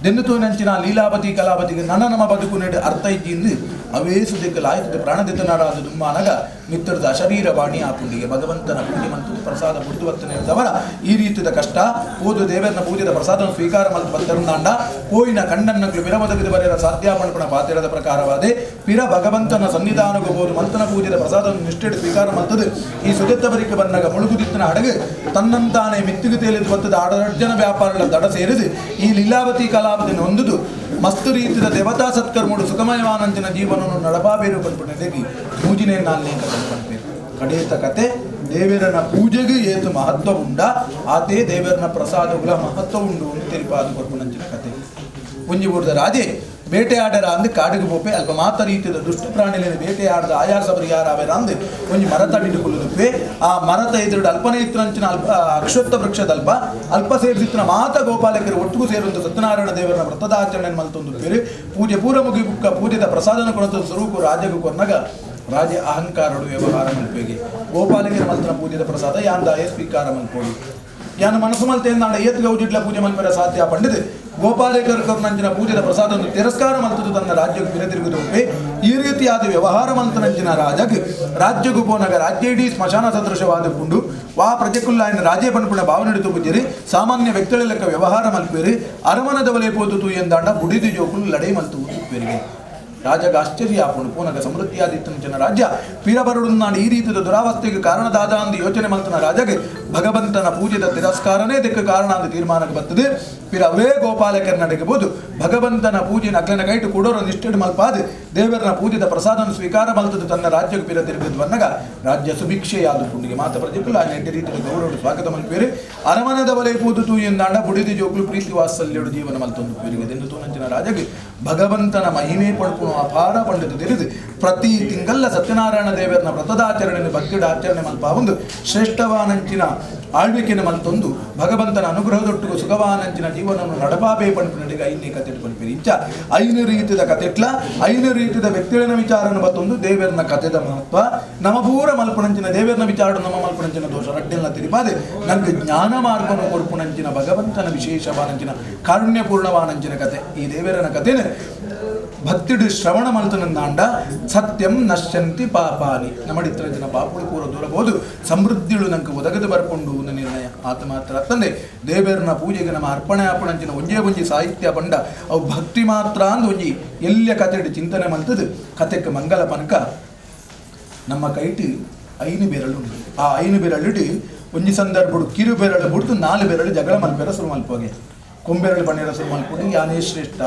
ದೆನ್ನುತೋ ನಂಚಿನ ಲೀಲಾವತಿ ಕಲಾವತಿಗೆ ನಮ್ಮ ಬದುಕು ನೆಡೆ ಅರ್ಥ ಇದ್ದಿಂದ ಅವೇ ಸುದ್ದಿಗೆ ಲಾಯ್ತದೆ ಪ್ರಾಣದಿದ್ದನಾರಾದ ದುಮ್ಮಾನಗ ಮಿತ್ತರದ ಅಶರೀರವಾಣಿ ಆ ಪುಂಡಿಗೆ ಭಗವಂತನ ಪೂಜೆ ಮತ್ತು ಪ್ರಸಾದ ಮುಟ್ಟುವರ್ತನೆ ಇರ್ತವರ ಈ ರೀತಿಯ ಕಷ್ಟ ಓದು ದೇವರನ ಪೂಜೆದ ಪ್ರಸಾದ ಸ್ವೀಕಾರ ಮತ್ತು ಬತ್ತರುಂದಾಂಡ ಪೋಯಿನ ಕಣ್ಣನ್ನಗಳು ವಿರವದಗಿದ ಬರೆಯರ ಸಾಧ್ಯಾಪಣಪಣ ಪಾತಿರದ ಪ್ರಕಾರವಾದೆ ಪಿರ ಭಗವಂತನ ಸನ್ನಿಧಾನಗೋಬಹುದು ಮಂತನ ಪೂಜೆದ ಪ್ರಸಾದವನ್ನು ನಿಷ್ಠೆಡು ಸ್ವೀಕಾರ ಮಾಡ್ತದೆ ಈ ಸುದೆತ್ತವರಿಗೆ ಬಂದಾಗ ಮುಳುಗುದಿತ್ತನ ಹಡಗು ತನ್ನಂತಾನೆ ಮಿತ್ತಿಗೆ ತೇಲಿದು ಬತ್ತದ ಆಡರ್ಜನ ವ್ಯಾಪಾರಗಳ ದಡ ಸೇರಿದು ಈ ಲೀಲಾವತಿ ಕಲಾವತಿಯನ್ನು ಹೊಂದುದು ಮಸ್ತು ರೀತಿಯ ದೇವತಾ ಸತ್ಕರ್ಮುಡು ಸುಖಮಯವಾನಂತಿನ ಜೀವನವನ್ನು ನಡಪಾಬೇರು ಪಂಪುಣೆಗಿ ಪೂಜನೆ ನಾಲ್ನೇ ಕಲ್ಪಂಪೇರು ಕಡೆಯತ ಕತೆ ದೇವರನ ಪೂಜೆಗೆ ಏತು ಮಹತ್ವ ಉಂಡ ಆತೇ ದೇವರನ ಪ್ರಸಾದಗಳ ಮಹತ್ವ ಉಂಡು ಅಂತ ತಿರುಪಾದ ಪಂಪುಣಂಚಿನ ಕತೆ ಪುಂಜಿಬೂರ್ದ ರಾಜೆ ಬೇಟೆಯಾಡರ ಅಂದು ಕಾಡಿಗೆ ಪೋಪೆ ಅಲ್ಪ ಮಾತ ರೀತಿಯ ದುಷ್ಟ ಪ್ರಾಣಿಗಳನ್ನು ಬೇಟೆಯಾಡದ ಆಯಾಸ ಪರಿಹಾರವೇರ ಅಂದು ಒಂದು ಮರ ತಡಿದುಕೊಳ್ಳುತ್ತವೆ ಆ ಮರದ ಎದುರು ಅಲ್ಪನೆ ಇತ್ತಂಚಿನ ಅಕ್ಷತ್ವ ವೃಕ್ಷದಲ್ಪ ಅಲ್ಪ ಸೇರಿಸಿತ್ತಿನ ಮಾತ ಗೋಪಾಲಕರು ಒಟ್ಟಿಗೂ ಸೇರುವಂಥ ಸತ್ಯನಾರಾಯಣ ದೇವರನ ವ್ರತದಾಚರಣೆ ಮಲ್ತೊಂದು ಬೇರೆ ಪೂಜೆ ಪೂರ ಮುಗಿ ಬುಕ್ಕ ಪೂಜೆದ ಪ್ರಸಾದನ ಕೊಡುತ್ತ ಸ್ವರೂಪ ರಾಜಗೂ ಕೊನ್ನಗ ರಾಜ ಅಹಂಕಾರಡು ವ್ಯವಹಾರ ಮಲ್ಪೆಗೆ ಗೋಪಾಲಕರ ಮಂತ್ರ ಪೂಜೆದ ಪ್ರಸಾದ ಯಾಂದಾಯ ಸ್ವೀಕಾರ ಮಲ್ಪೋದು ಯಾನ ಮನಸ್ಸು ಮಲ್ತೆ ನಾಡ ಏತ್ ಗೌಜಿಡ್ಲ ಪೂಜೆ ಮಲ್ಪರ ಸಾಧ್ಯ ಪಂಡಿತ್ ಗೋಪಾಲಕರ ನಂಚಿನ ಪೂಜೆದ ಪ್ರಸಾದ ತಿರಸ್ಕಾರ ಮಲ್ತದು ತನ್ನ ರಾಜ್ಯಕ್ಕೆ ಬಿರತಿರುಗುತ್ತವೆ ಈ ರೀತಿಯಾದ ವ್ಯವಹಾರ ಮಂತ್ರನಂಚಿನ ರಾಜಗೆ ರಾಜ್ಯಗೂ ಪೋನಾಗ ರಾಜ್ಯ ಇಡೀ ಸ್ಮಶಾನ ಸದೃಶವಾದ ಪುಂಡು ವಾ ಪ್ರಜೆಕುಲ್ಲಾಯನ ರಾಜ್ಯ ಪನ್ಪುಣ ಭಾವನೆಡಿತು ಬುಜ್ಜರಿ ಸಾಮಾನ್ಯ ವ್ಯಕ್ತಿಗಳ ಲೆಕ್ಕ ವ್ಯವಹಾರ ಮಲ್ಪೇರಿ ಅರಮನದ ಬಲೆ ಪೋದುತು ಎಂದಾಂಡ ಬುಡಿದು ಜೋಕುಲು ಲಡೈ ಮಲ್ತು ಪೇರಿಗೆ ರಾಜಗ ಆಶ್ಚರ್ಯ ಆಪುಣು ಪೂನಗ ಸಮೃದ್ಧಿಯಾದಿತ್ತನ ರಾಜ್ಯ ಪೀರಬರುಡು ನಾನು ಈ ರೀತಿಯ ದುರಾವಸ್ಥೆಗೆ ಕಾರಣದಾದ ಅಂದು ಯೋಚನೆ ಮಲ್ತನ ರಾಜಗೆ ಭಗವಂತನ ಪೂಜೆದ ತಿರಸ್ಕಾರನೇ ಇದಕ್ಕೆ ಕಾರಣ ಅಂತ ತೀರ್ಮಾನಕ್ಕೆ ಬರ್ತದೆ ಪಿರ ಅವೇ ಗೋಪಾಲಕರ ನಡೆಗಬಹುದು ಭಗವಂತನ ಪೂಜೆ ನಗ್ಲನ ಕೈಟು ಕೊಡೋರು ನಿಷ್ಠೆ ಮಲ್ಪಾದೆ ದೇವರನ ಪೂಜೆದ ಪ್ರಸಾದನ ಸ್ವೀಕಾರ ಮಲ್ತದ್ದು ತನ್ನ ರಾಜ್ಯಕ್ಕೆ ಪಿರ ತಿರುಗಿದ್ವನ್ನಗ ರಾಜ್ಯ ಸುಭಿಕ್ಷೆಯಾದ ಪುಂಡಿಗೆ ಮಾತ ಪ್ರತಿಕೂಲ ನೆಡ್ಡ ರೀತಿಯ ಗೌರವ ಸ್ವಾಗತ ಮಲ್ಪೇರಿ ಅರಮನದ ಬಲೆ ಪೂದುತು ಎಂದಾಂಡ ಬುಡಿದಿ ಜೋಕುಲು ಪ್ರೀತಿ ವಾತ್ಸಲ್ಯಡು ಜೀವನ ಮಲ್ತೊಂದು ಪೇರಿಗೆ ದೆಂದು ನಂಚಿನ ರಾಜಗೆ ಭಗವಂತನ ಮಹಿಮೆ ಪಡ್ಪುಣ ಅಪಾರ ಪಂಡಿತ ತಿಳಿದು ಪ್ರತಿ ತಿಂಗಲ್ಲ ಸತ್ಯನಾರಾಯಣ ದೇವರನ ವ್ರತದಾಚರಣೆ ಭಕ್ತಿಡ ಆಚರಣೆ ಮಲ್ಪ ಒಂದು ಶ್ರೇಷ್ಠವಾನಂಚಿನ ಆಳ್ವಿಕೆಯನ್ನು ಮಲ್ತೊಂದು ಭಗವಂತನ ಅನುಗ್ರಹದೊಟ್ಟಿಗೂ ಸುಖವಾನಂಚಿನ ಜೀವನವನ್ನು ನಡಪಾಬೇ ಪಂಪಿನಡಿಗೆ ಐನೇ ಕತೆ ಪಂಪಿರಿ ಇಂಚ ಐನು ರೀತಿಯ ಕತೆಟ್ಲ ಐನು ರೀತಿಯ ವ್ಯಕ್ತಿಗಳ ವಿಚಾರನ ಬತ್ತೊಂದು ದೇವರನ ಕಥೆದ ಮಹತ್ವ ನಮಪೂರ ಮಲ್ಪುಣಂಚಿನ ದೇವರನ ವಿಚಾರ ನಮ್ಮ ಮಲ್ಪುಣಂಚಿನ ದೋಷ ರಡ್ಡೆಲ್ಲ ತಿರುಪಾದೆ ನನಗೆ ಜ್ಞಾನ ಮಾರ್ಗವನ್ನು ಕೊರ್ಪುಣಂಚಿನ ಭಗವಂತನ ವಿಶೇಷವಾನಂಚಿನ ಕಾರುಣ್ಯಪೂರ್ಣವಾನಂಚಿನ ಕತೆ ಈ ದೇವರನ ಕಥೆನ ಭಕ್ತಿಡು ಶ್ರವಣ ಮಲ್ತನಂದಾಂಡ ಸತ್ಯಂ ನಶ್ಯಂತಿ ಪಾಪಾನಿ ನಮ್ಮಡಿತ್ರ ಜನ ಪಾಪುಳು ಪೂರ ದೂರಬಹುದು ಸಮೃದ್ಧಿಳು ನಂಗೆ ಒದಗದು ಬರ್ಕೊಂಡು ನಿರ್ಣಯ ಆತ ಮಾತ್ರ ತಂದೆ ದೇವರನ ಪೂಜೆಗೆ ನಮ್ಮ ಅರ್ಪಣೆ ಅರ್ಪಣಂಚಿನ ಒಂಜಿ ಸಾಹಿತ್ಯ ಬಂಡ ಅವು ಭಕ್ತಿ ಮಾತ್ರ ಅಂದ್ ಒಂಜಿ ಎಲ್ಲ ಕತೆ ಚಿಂತನೆ ಮಲ್ತದು ಕತೆಗೆ ಮಂಗಲ ಪನಕ ನಮ್ಮ ಕೈಟಿ ಐನು ಬೆರಳುಂಟು ಆ ಐನು ಬೆರಳಿಟ್ಟು ಒಂಜಿ ಸಂದರ್ಭಡು ಕಿರು ಬೆರಳು ಬಿಡ್ತು 4 ಬೆರಳು ಜಗಳ ಮಲ್ಪೆರ ಸುರು ಮಲ್ಪೋಗೆ ಕೊಂಬೆರಳು ಬಣ್ಣಿರ ಸುರು ಮಲ್ಕೊಂಡು ಯಾನೇ ಶ್ರೇಷ್ಠ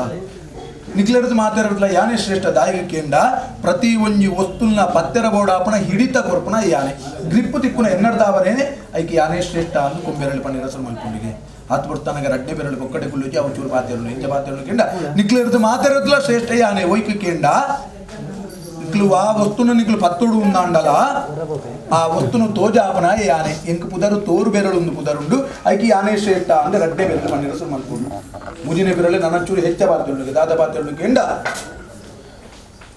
ನಿಕ್ಲೆಡ್ದು ಮಾತಾಡಲ್ಲ ಯಾನೇ ಶ್ರೇಷ್ಠ ದಾಯಿಗೆ ಕೇಂಡ ಪ್ರತಿ ಒಂಜಿ ವಸ್ತುಲ್ನ ಪತ್ತೆರ ಬೋಡಾಪಣ ಹಿಡಿತ ಕೊರ್ಪಣ ಯಾನೆ ಗ್ರಿಪ್ಪು ತಿಕ್ಕುನ ಎನ್ನಡ್ದಾವರೇನೆ ಐಕೆ ಯಾನೇ ಶ್ರೇಷ್ಠ ಅಂದು ಕೊಂಬೆರಳು ಪಣ್ಣಿರ ಸುರು ಮಲ್ಕೊಂಡಿಗೆ ಹತ್ತು ಬಿಡ್ತಾನಾಗ ರಡ್ಡೆ ಬೆರಳು ಒಕ್ಕಡೆ ಕುಲ್ಲುಜಿ ಅವ್ರು ಚೂರು ಪಾತೆರಳು ಎಂಜ ಪಾತೆರಳು ಕೇಂಡ ನಿಕ್ಲೆಡ್ದು ಮಾತಾಡಲ್ಲ ಶ್ರೇಷ್ಠ ಯಾನೆ ಒಯ್ಕೆ ಕೇಂಡ ఆ వస్తువును నీకు పత్తుడు ఉందండల ఆ వస్తువును తోజాపన యానే ఎంక పుదరు తోరు బెరಳು ಒಂದು పుదరుంಡು ಐಕಿ ಯಾನೆ ಶ್ರೇಷ್ಠ ಅಂದ್ರೆ ರಡ್ಡೆ ಬೆರಳು ಮಣ್ಣಿರಸು ಮಲ್ಕೊಂಡು ಮುಜಿನ ಬೆರಳು ನನಚೂರು ಹೆಚ್ಚ ಬಾತ್ಯೊಂಡು ದಾದ ಬಾತ್ಯೊಂಡು ಕೆಂಡ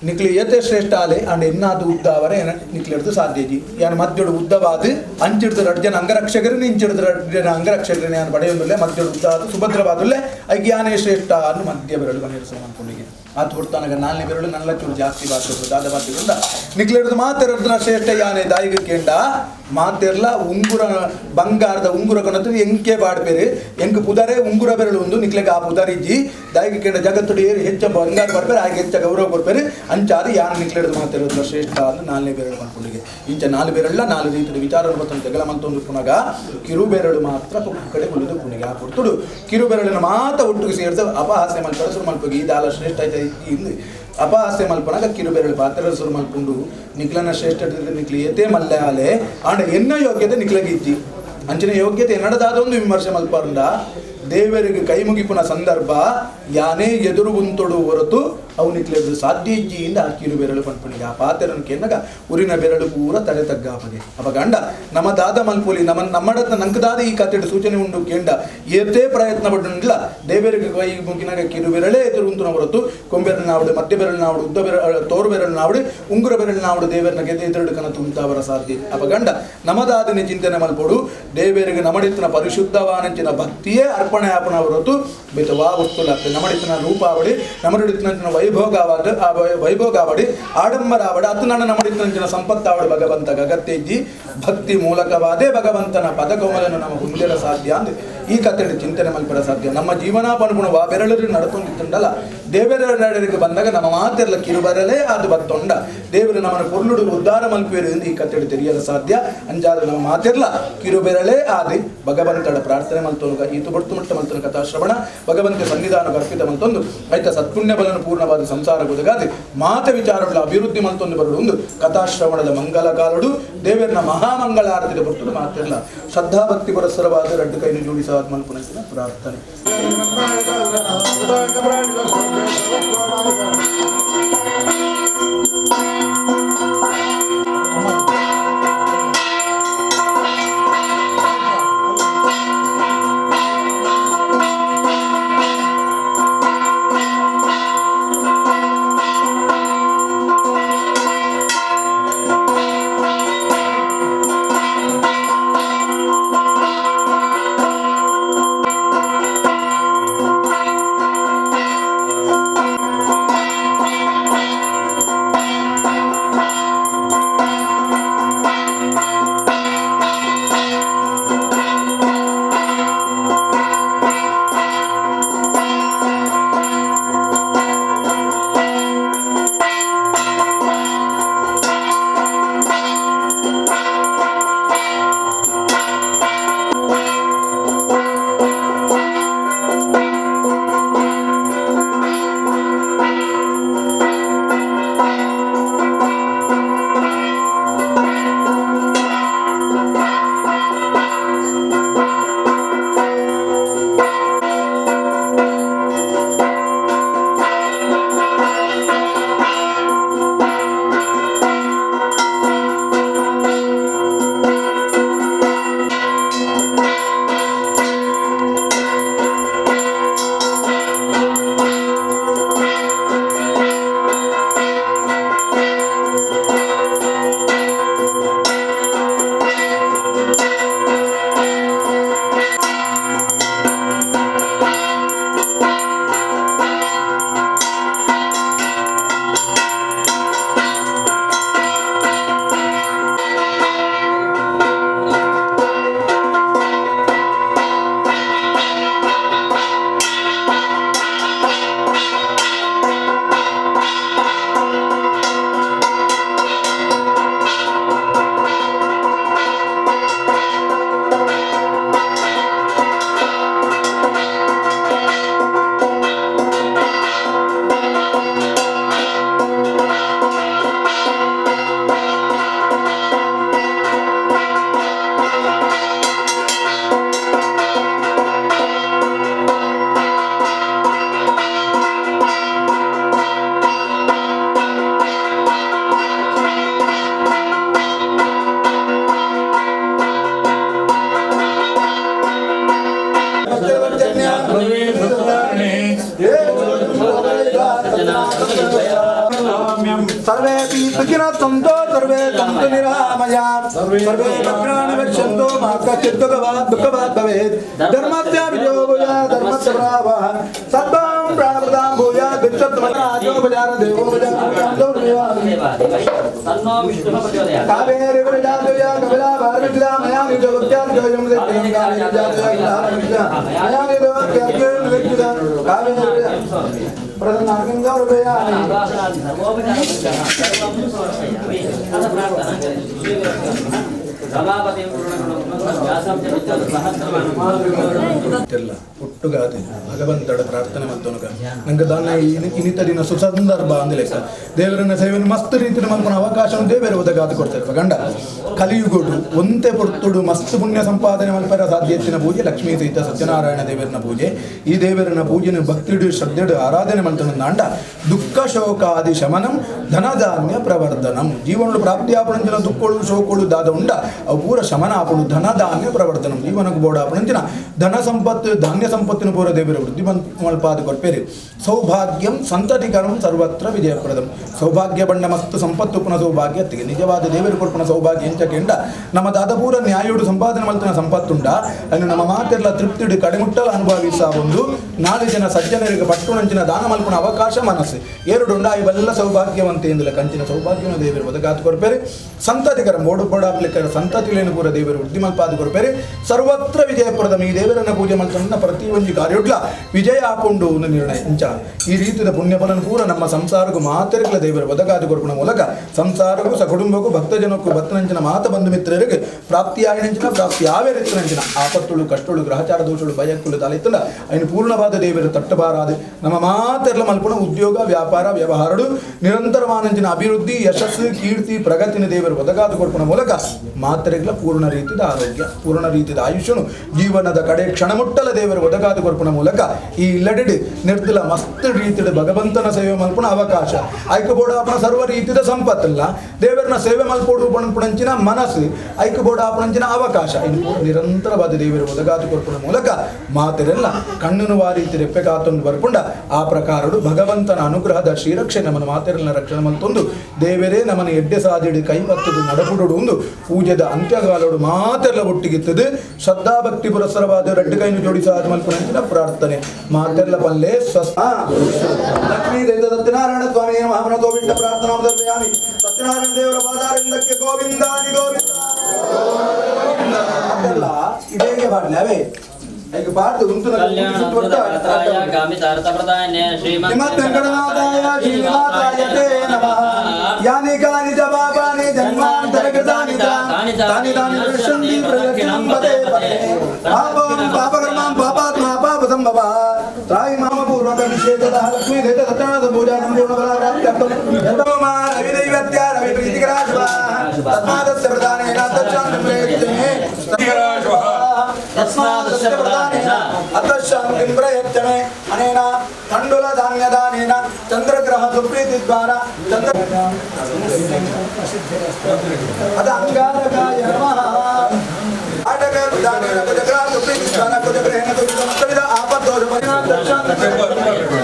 ನಿಕ್ಲಿ ಏತೆ ಶ್ರೇಷ್ಠ ಆಲೆ ಅಂಡ್ ಎನ್ನಾದು ಉದ್ದ ಅವರೇ ನಿಕ್ಲೆಡ್ದು ಸಾಧ್ಯಜಿ ಯಾನ ಮಧ್ಯಡು ಉದ್ದವಾದ ಅಂಚಿಡ್ದು 2 ಜನ ಅಂಗರಕ್ಷಕರು ಇಂಚಿಡ್ದು 2 ಜನ ಅಂಗರಕ್ಷಕರು ನಾನು ಪಡೆಯೊಂದುಲ್ಲೆ ಮಧ್ಯಡು ಉದ್ದವಾದ ಸುಭದ್ರವಾದುಲ್ಲೆ ಐಕಿ ಯಾನೆ ಶ್ರೇಷ್ಠ ಅನ್ನು ಮಧ್ಯ ಬೆರಳು ಮಣ್ಣಿರಸು ಮಲ್ಕೊಂಡಿಗೆ ಆತು ಬಿಡ್ತಾನಾಗ 4ನೇ ಬೆರಳು ನಲ್ಲ ಚೂರು ಜಾಸ್ತಿ ಬಾತ್ಯೊಂಡು ದಾದ ಬಾತ್ಯೊಂಡ ನಿಕ್ಲೆಡ್ದು ಮಾತೆರದ್ರ ಶ್ರೇಷ್ಠ ಯಾನೆ ದಾಯಿಗೆ ಕೇಂಡ ಮಾತೆರ್ಲ ಉಂಗುರ ಬಂಗಾರದ ಉಂಗುರ ಕೊನತು ಎಂಕೆ ಬಾಡ್ಪೇರೆ ಎಂಕ್ ಪುದರೆ ಉಂಗುರ ಬೆರಳು ಒಂದು ನಿಕ್ಲೆಗೆ ಆ ಪುದರಿಜ್ಜಿ ದಾಯಿಗೆ ಕೇಂಡ ಜಗತ್ತುಡು ಏರಿ ಹೆಚ್ಚ ಬಂಗಾರ ಬರ್ಪೇರೆ ಹಾಗೆ ಹೆಚ್ಚ ಗೌರವ ಕೊಡ್ಪೇರೆ ಅಂಚಾದ ಯಾರು ನಿಕ್ಲೆಡ್ದು ಮಾತೆರದ್ರ ಶ್ರೇಷ್ಠ ಅಂದ್ರೆ 4ನೇ ಬೆರಳು ಮಾಡ್ಕೊಂಡಿಗೆ ಇಂಚ 4 ಬೆರಳ 4 ರೀತಿಯ ವಿಚಾರ ಬರ್ತಂತ ಜಗಳ ಮಂತೊಂದು ಪುನಗ ಕಿರು ಬೆರಳು ಮಾತ್ರ ಕಡೆ ಉಳಿದು ಪುಣಿಗೆ ಆ ಕೊಡ್ತುಡು ಕಿರು ಬೆರಳಿನ ಮಾತ ಒಟ್ಟಿಗೆ ಸೇರಿದ ಅಪಹಾಸ್ಯ ಮಲ್ಪಡ ಸುರು ಮಲ್ಪಗೆ ಈ ದಾಲ ಶ್ರೇಷ್ಠ ಐತೆ ಇಂದು ಅಪಹಾಸ್ಯ ಮಲ್ಪನಾಗ ಕಿರು ಬೆರಳು ಪಾತ್ರ ಸುರು ಮಲ್ಕೊಂಡು ನಿಕ್ಲನ ಶ್ರೇಷ್ಠ ನಿಕ್ಲಿ ಏತೆ ಮಲ್ಲೆ ಆಲೆ ಆಂಡ ಎನ್ನ ಯೋಗ್ಯತೆ ನಿಕ್ಲಗಿಜ್ಜಿ ಅಂಚಿನ ಯೋಗ್ಯತೆ ನಡೆದಾದ ಒಂದು ವಿಮರ್ಶೆ ಮಲ್ಪಂಡ ದೇವರಿಗೆ ಕೈ ಮುಗಿಪುನ ಸಂದರ್ಭ ಯಾನೇ ಎದುರು ಉಂತೊಡು ಹೊರತು ಅವು ನಿಕ್ಲೆದು ಸಾಧ್ಯ ಇಜ್ಜಿಯಿಂದ ಆ ಕಿರು ಬೆರಳು ಪಂಪಣಿಗೆ ಆ ಪಾತ್ರನ ಕೆನ್ನಗ ಉರಿನ ಬೆರಳು ಪೂರ ತಡೆ ತಗ್ಗಾಪಗೆ ಅವ ಗಂಡ ನಮ್ಮ ದಾದ ಮಲ್ಪುಲಿ ನಮ್ಮಡತ್ತ ನಂಕದಾದ ಈ ಕತೆಡು ಸೂಚನೆ ಉಂಡು ಕೇಂಡ ಏತೇ ಪ್ರಯತ್ನ ಪಟ್ಟಿಲ್ಲ ದೇವರಿಗೆ ಕೈ ಮುಗಿನಾಗ ಕಿರು ಬೆರಳೇ ಎದುರು ಉಂತುನ ಹೊರತು ಕೊಂಬೆರಳು ನಾವುಡು ಮಧ್ಯ ಬೆರಳು ನಾವುಡು ಉದ್ದ ಬೆರಳು ತೋರು ಬೆರಳು ನಾವುಡು ಉಂಗುರ ಬೆರಳು ನಾವುಡು ದೇವರನ್ನ ಗೆದ್ದೆ ಎದುರು ಕನತು ಉಂತಾವರ ಸಾಧ್ಯ ಅವ ಗಂಡ ನಮದಾದನೆ ಚಿಂತನೆ ಮಲ್ಪೋಡು ದೇವರಿಗೆ ನಮಡಿತ್ತಿನ ಪರಿಶುದ್ಧವಾನಂಚಿನ ಭಕ್ತಿಯೇ ಅರ್ಪಣೆ ಆಪಣ ಹೊರತು ವಾ ವಸ್ತುಲ ನಮಡಿತ್ತಿನ ರೂಪಾವಳಿ ನಮಡಿತ್ತಿನ ವೈಭೋಗವಾದ ಆ ವೈಭೋಗಾವಡಿ ಆಡಂಬರಾವಡಿ ಅತ್ತು ನನ್ನ ನಮಡಿತ್ತಿನ ಸಂಪತ್ತಾವಡಿ ಭಗವಂತ ಗಗತ್ತೆಜ್ಜಿ ಭಕ್ತಿ ಮೂಲಕವಾದೇ ಭಗವಂತನ ಪದಕೋಮಲನ್ನು ನಮ್ಮ ಮುಂದೆರ ಸಾಧ್ಯ ಅಂದ್ರೆ ಈ ಕತೆ ಚಿಂತನೆ ಮಲ್ಪಡ ಸಾಧ್ಯ ನಮ್ಮ ಜೀವನಾಪನುಗುಣ ವಾ ಬೆರಳು ನಡ್ಕೊಂಡಿತ್ತುಂಡಲ್ಲ ದೇವರ ನಡೆಗೆ ಬಂದಾಗ ನಮ್ಮ ಮಾತೆಲ್ಲ ಕಿರು ಬರಲೇ ಅದು ಬತ್ತೊಂಡ ದೇವರು ನಮ್ಮನ್ನು ಪೊರ್ಲುಡು ಉದ್ಧಾರ ಮಲ್ಪೇರು ಎಂದು ಈ ಕತೆ ತೆರೆಯಲು ಸಾಧ್ಯ ಅಂಜಾದ ನಮ್ಮ ಮಾತೆಲ್ಲ ಕಿರು ಬೆರಳೇ ಆದಿ ಭಗವಂತನ ಪ್ರಾರ್ಥನೆ ಮಲ್ತೊಂದು ಈತು ಬಡ್ತು ಮಟ್ಟ ಮಲ್ತನ ಕಥಾಶ್ರವಣ ಭಗವಂತ ಸನ್ನಿಧಾನ ಅರ್ಪಿತ ಮಲ್ತೊಂದು ಆಯ್ತಾ ಸತ್ಪುಣ್ಯ ಬಲನ ಪೂರ್ಣವಾದ ಸಂಸಾರ ಗೊದಗಾದೆ ಮಾತ ವಿಚಾರಗಳ ಅಭಿವೃದ್ಧಿ ಮಲ್ತೊಂದು ಬರಡು ಒಂದು ಕಥಾಶ್ರವಣದ ಮಂಗಲ ಕಾಲಡು ದೇವರನ ಮಹಾಮಂಗಳಾರತಿಗೆ ಬರ್ತದೆ ಮಾತೆಲ್ಲ ಶ್ರದ್ಧಾಭಕ್ತಿ ಪುರಸ್ಸರವಾದ 2 ಕೈನು ಜೋಡಿಸ ಮಲ್ಪುನಸಿನ ಪ್ರಾರ್ಥನೆ. सर्वेपि सुखिनः सन्तु सर्वे सन्तु निरामयाः सर्वे भद्राणि पश्यन्तु मा कश्चित् दुःखभाग् भवेत् धर्मस्य विजयो भूयात् धर्मस्य प्रभावः सर्वं प्राणप्रदां भूयात् विश्वत्वराजोपचार कावेरी विरजातया कपिला भारविदा मया निजोत्याद्योयं ಹುಟ್ಟುಗಾದೆ ಭಗವಂತಡ ಪ್ರಾರ್ಥನೆ ಮತ್ತೊನಕ ನಂಗೆ ದಾನ ಇನ್ನಿತ ದಿನ ಸುಸಂದರ್ಭ ಅಂದ ಲೆಕ್ಕ ದೇವರನ್ನ ಸೇವೆಯನ್ನು ಮಸ್ತ್ ರೀತಿಯಲ್ಲಿ ಮಲ್ಪನ ಅವಕಾಶ ದೇವರ ಒದಗಾದು ಕೊಡ್ತಾರೆ ಗಂಡ ಕಲಿಯುಗೋಡು ಒಂತೆ ಪೊರ್ತುಡು ಮಸ್ತ್ ಪುಣ್ಯ ಸಂಪಾದನೆ ಮಲ್ಪರ ಸಾಧ್ಯತಿನ ಪೂಜೆ ಲಕ್ಷ್ಮೀ ಸಹಿತ ಸತ್ಯನಾರಾಯಣ ದೇವರನ ಪೂಜೆ ಈ ದೇವರನ ಪೂಜೆನ ಭಕ್ತಿಡು ಶ್ರದ್ಧೆಡು ಆರಾಧನೆ ಮಲ್ತನ ಅಂಡ ದುಃಖ ಶೋಕಾದಿ ಶಮನಂ ಧನಧಾನ್ಯ ಪ್ರವರ್ಧನಂ ಜೀವನಗಳು ಪ್ರಾಪ್ತಿಯಾಪಣಂಚಿನ ದುಃಖಗಳು ಶೋಕಗಳು ದಾದ ಉಂಡ ಅವು ಪೂರ ಶಮನ ಆಪಣು ಧನಧಾನ್ಯ ಪ್ರವರ್ಧನಂ ಜೀವನಕ್ಕೆ ಬೋಡ ಆಪಣಂಚಿನ ಧನ ಸಂಪತ್ತು ಧಾನ್ಯ ಸಂಪತ್ತಿನ ಪೂರ ದೇವರ ವೃದ್ಧಿ ಮಲ್ಪಾದ ಕೊರ್ಪೇರಿ ಸೌಭಾಗ್ಯಂ ಸಂತತಿಕರಂ ಸರ್ವತ್ರ ವಿಜಯಪ್ರದಂ ಸೌಭಾಗ್ಯ ಬಂಡ ಮಸ್ತ್ ಸಂಪತ್ತು ಪುನಃ ಸೌಭಾಗ್ಯ ಅತ್ತಿಗೆ ನಿಜವಾದ ದೇವರು ಕೊಡ್ಪುನ ಸೌಭಾಗ್ಯ ಎಂಚಕೆಂಡ ನಮ್ಮ ದಾದಪೂರ ನ್ಯಾಯೋಡು ಸಂಪಾದನೆ ಮಲ್ತನ ಸಂಪತ್ತುಂಡ ಅನ್ನು ನಮ್ಮ ಮಾತೆಲ್ಲ ತೃಪ್ತಿಡು ಕಡಿಮುಟ್ಟಲ ಅನುಭವಿಸ ಒಂದು 4 ಜನ ಸಜ್ಜನರಿಗೆ ಪಟ್ಟುನಂಚಿನ ದಾನ ಮಲ್ಪುನ ಅವಕಾಶ ಮನಸ್ಸು ಏರುಡುಂಡ ಇವೆಲ್ಲ ಸೌಭಾಗ್ಯವಂತೆ ಎಂದಿಲ್ಲ ಕಂಚಿನ ಸೌಭಾಗ್ಯವನ್ನು ದೇವರು ಒದಗಾತು ಕೊರ್ಪೇರಿ ಸಂತತಿಕರ ಮೋಡು ಬೋಡಾಪ್ಲಿಕ್ಕರ ಸಂತತಿಲೇನು ಪೂರ ದೇವರು ವೃದ್ಧಿ ಮಲ್ಪಾದ ಕೊರ್ಪೇರಿ ಸರ್ವತ್ರ ವಿಜಯಪ್ರದಂ ಈ ದೇವರನ್ನ ಪೂಜೆ ಮಲ್ತನ ಪ್ರತಿ ಒಂದು ಕಾರ್ಯೋಡ್ಲ ವಿಜಯ ಆಪುಂಡು ನಿರ್ಣಯ ಇಂಚ ಈ ರೀತಿಯ ಪುಣ್ಯಫಲನ ಪೂರ ನಮ್ಮ ಸಂಸಾರಕ್ಕೂ ಮಾತೆರಗಳ ದೇವರ ಒದಗಾದು ಕೊರ್ಪುನ ಮೂಲಕ ಸಂಸಾರಕ್ಕೂ ಸಕುಟುಂಬಕ್ಕೂ ಭಕ್ತಜನಕ್ಕೂ ಭಕ್ತನಂಚಿನ ಮಾತ ಬಂಧು ಮಿತ್ರರಿಗೆ ಪ್ರಾಪ್ತಿಯಾಗಿನಂಚಿನ ಪ್ರಾಪ್ತಿ ಆವೇರಿತ್ತನಂಚಿನ ಆಪತ್ತುಳು ಕಷ್ಟುಳು ಗ್ರಹಚಾರ ದೋಷಗಳು ಭಯಕ್ಕುಳು ತಲೆತ್ತಂಡ ಅಯ್ನು ಪೂರ್ಣವಾದ ದೇವರು ತಟ್ಟಬಾರಾದೆ ನಮ್ಮ ಮಾತೆರ್ಲ ಮಲ್ಪುಣ ಉದ್ಯೋಗ ವ್ಯಾಪಾರ ವ್ಯವಹಾರಗಳು ನಿರಂತರವಾನಂಚಿನ ಅಭಿವೃದ್ಧಿ ಯಶಸ್ಸು ಕೀರ್ತಿ ಪ್ರಗತಿನ ದೇವರು ಒದಗಾದು ಕೊರ್ಪುನ ಮೂಲಕ ಮಾತೆರೆಗಳ ಪೂರ್ಣ ರೀತಿಯ ಆರೋಗ್ಯ ಪೂರ್ಣ ರೀತಿಯ ಆಯುಷ್ಯನು ಜೀವನದ ಕಡೆ ಕ್ಷಣಮುಟ್ಟಲ ದೇವರು ಒದಗಾದು ಕೊರ್ಪುನ ಮೂಲಕ ಈ ಇಲ್ಲಡೆಡ್ ನಿರ್ದಿಲ ಮಸ್ತ್ ರೀತಿಯ ಭಗವಂತನ ಸೇವೆ ಮಲ್ಪುಣ ಅವಕಾಶ ಐಕ್ಯಬೋಡಾಪಣ ಸರ್ವ ರೀತಿಯ ಸಂಪತ್ತಲ್ಲ ದೇವರನ್ನ ಸೇವೆ ಮಲ್ಪೋಡು ಪಣಂಚಿನ ಮನಸ್ಸು ಐಕ್ಯಬೋಡಾಪಣಂಚಿನ ಅವಕಾಶ ಇನ್ನು ನಿರಂತರವಾದ ದೇವರು ಒದಗಾದು ಕೊರ್ಪುನ ಮೂಲಕ ಮಾತೆರೆಲ್ಲ ಕಣ್ಣನು ವಾರೀತಿ ರೆಪ್ಪೆ ಕಾತೊಂದು ಬರ್ಪುಂಡ ಆ ಪ್ರಕಾರಡು ಭಗವಂತನ ಅನುಗ್ರಹದ ಶ್ರೀರಕ್ಷೆ ನಮ್ಮನ್ನು ಮಾತೆರನ್ನ ರಕ್ಷಣೆ ಮಲ್ತೊಂದು ದೇವರೇ ನಮ್ಮನ್ನು ಎಡ್ಡೆ ಸಾದಿಡಿ ಕೈಪತ್ತದು ನಡಪುಡು ಒಂದು ಪೂಜೆದ ಅಂತ್ಯಕಾಲೋಡು ಮಾತೆಲ್ಲ ಒಟ್ಟಿಗಿತ್ತದೆ ಶ್ರದ್ಧಾ ಭಕ್ತಿ ಪುರಸ್ಸರವಾದ ರೆಡ್ಡು ಕೈನು ಜೋಡಿಸಾದ ಮಲ್ಪುನಂಚಿನ ಪ್ರಾರ್ಥನೆ ಮಾತೆಲ್ಲ ಪಲ್ಲೆ ಲಕ್ಷ್ಮೀ ದೈತ ಸತ್ಯನಾರಾಯಣ ಸ್ವಾಮಿ ಮಹಾಮನ ಗೋವಿಂದ ಪ್ರಾರ್ಥನಾ ದರ್ಶಯಾಮಿ ಸತ್ಯನಾರಾಯಣ ದೇವರ ಪಾದಾರಿಂದಕ್ಕೆ ಗೋವಿಂದಾದಿ ಗೋವಿಂದ ಅದೆಲ್ಲ ಇದೇಗೆ ಮಾಡಲಿ ಅವೇ ಈಗ ಪಾಠ ಉಂಟು ಶ್ರೀಮದ್ ವೆಂಕಟನಾಥಾಯ ಶ್ರೀನಿವಾಸಾಯ ತೇ ನಮಃ ಯಾನಿ ಕಾನಿ ಚ ಪಾಪಾನಿ ಜನ್ಮಾಂತರಕೃತಾನಿ ತಾನಿ ತಾನಿ ಪಶ್ಯಂತಿ ಪ್ರಯಕ್ಷಣಂ ಪದೇ ಪದೇ ಪಾಪಂ ಪಾಪಕರ್ಮಂ ಪಾಪಾತ್ಮ ಪಾಪ ಸಂಭವ ತ್ರಾಯಿ ಮಾಮ ಪೂರ್ವಕ ನಿಷೇಧದ ಲಕ್ಷ್ಮೀ ದೇತ ಸತ್ಯನಾಥ ಪೂಜಾ ಸಂಪೂರ್ಣ ಫಲಾರಾಪ್ತ್ಯರ್ಥಂ ಯತೋಮಾ ರವಿ ದೈವತ್ಯ ರವಿ ಪ್ರೀತಿಕರಾಶ್ವ ತಸ್ಮಾದಸ್ಯ ಪ್ರಧಾನೇನ ತಚ್ಚಾಂತಿ ಪ್ರಯಚ್ಛಮೇ ತಸ್ಮಾದಸ್ಯ ಪ್ರಧಾನೇನ ಅತಶಾಂತಿಂ ಪ್ರಯಚ್ಛಮೇ ಅನೇನ ತಂಡುಲ ಧಾನ್ಯದಾನೇನ ಚಂದ್ರಗ್ರಹ ಸುಪ್ರೀತಿ ದ್ವಾರ ಚಂದ್ರ ಅದ ಅಂಗಾರಕಾಯ ನಮಃ ಆಟಕ ದಾನೇನ ಕುಜಗ್ರಹ ಸುಪ್ರೀತಿ ದ್ವಾರ ಕುಜಗ್ರಹೇಣ ಕುಜಗ್ರಹ ಆಪತ್ತೋಷ ಪರಿಣಾಮ ದರ್ಶಾಂತಿ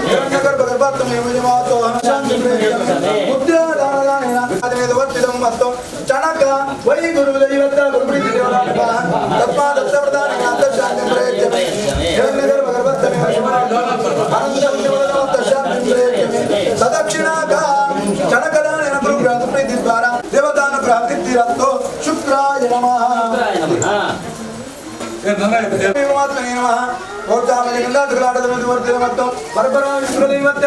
ಹಿರಣ್ಯಗರ್ಭ ಗರ್ಭಾತ್ಮೇ ವಿಜಯಮಾತೋ ಶಾಂತಿ ಪ್ರಯಚ್ಛಮೇ ಮುದ್ರಾದಾನೇನ ಅದನೇದ ವರ್ತಿದಂ ಮತ್ತು ಚಣಕ ವೈ ಗುರು ದೈವತ ಗುರುಪ್ರೀತಿ ದೇವರಾಗ ತಸ್ಮಾದಸ್ಯ ಪ್ರಧಾನೇನ ಅಂತಃಶಾಂತಿ ಪ್ರಯಚ್ಛಮೇ ಹಿರಣ್ಯಗರ್ಭ ಗರ್ಭಾತ್ಮೇ ಸದಕ್ಷಿಣಾಕ ಚಣಕದಾನೇನ ಗುರುಗ್ರಹ ಸುಪ್ರೀತಿ ದ್ವಾರ ದೇವತಾನುಗ್ರಹ ಸಿದ್ಧಿರಸ್ತೋ ಶುಕ್ರಾಯ ನಮಃ ಮಾತ್ಮನೇ ನಮಃ ಪ್ರೋತ್ಸಾಹನೆಲ್ಲ ದುರ್ಗಾಟದ ಮುಂದುವರೆದಿದೆ ಮತ್ತು ಪರಪರ ವಿಶ್ವದೈವತ್ಯ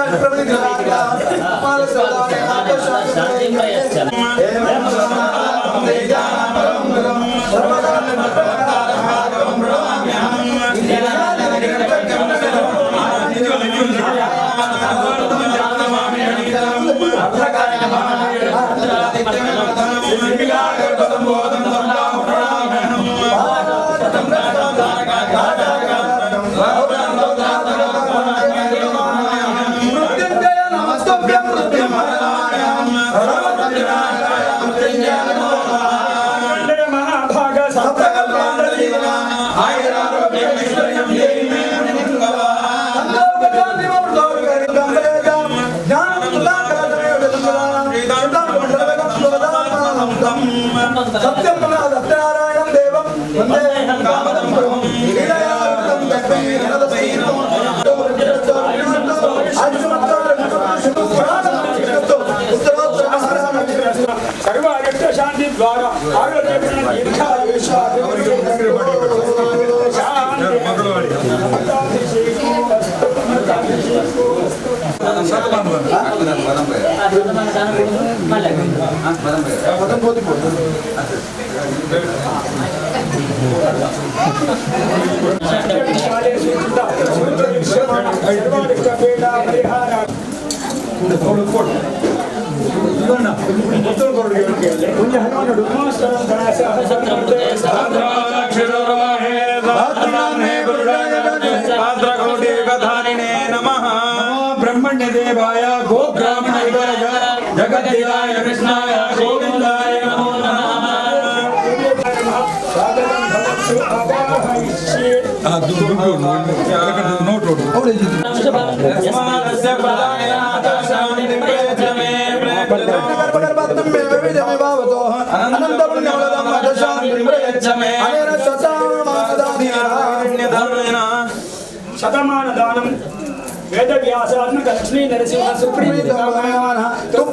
ಜ್ಞಾನ सत्यं पुनः सत्यनारायणं देवं वन्देऽहं कामदं प्रभुं लीलयावृतं दर्पैरनदस्तीनं सर्वायुक्त शांति द्वारा आरोग्य ब्रह्मण्य देवाय गो ब्राह्मणाय जगद्देवाय कृष्णाय गोविंदाय नमो शतमान दानम वेद व्यासात्मक लक्ष्मी नरसिंह सुप्रीत नरसिंह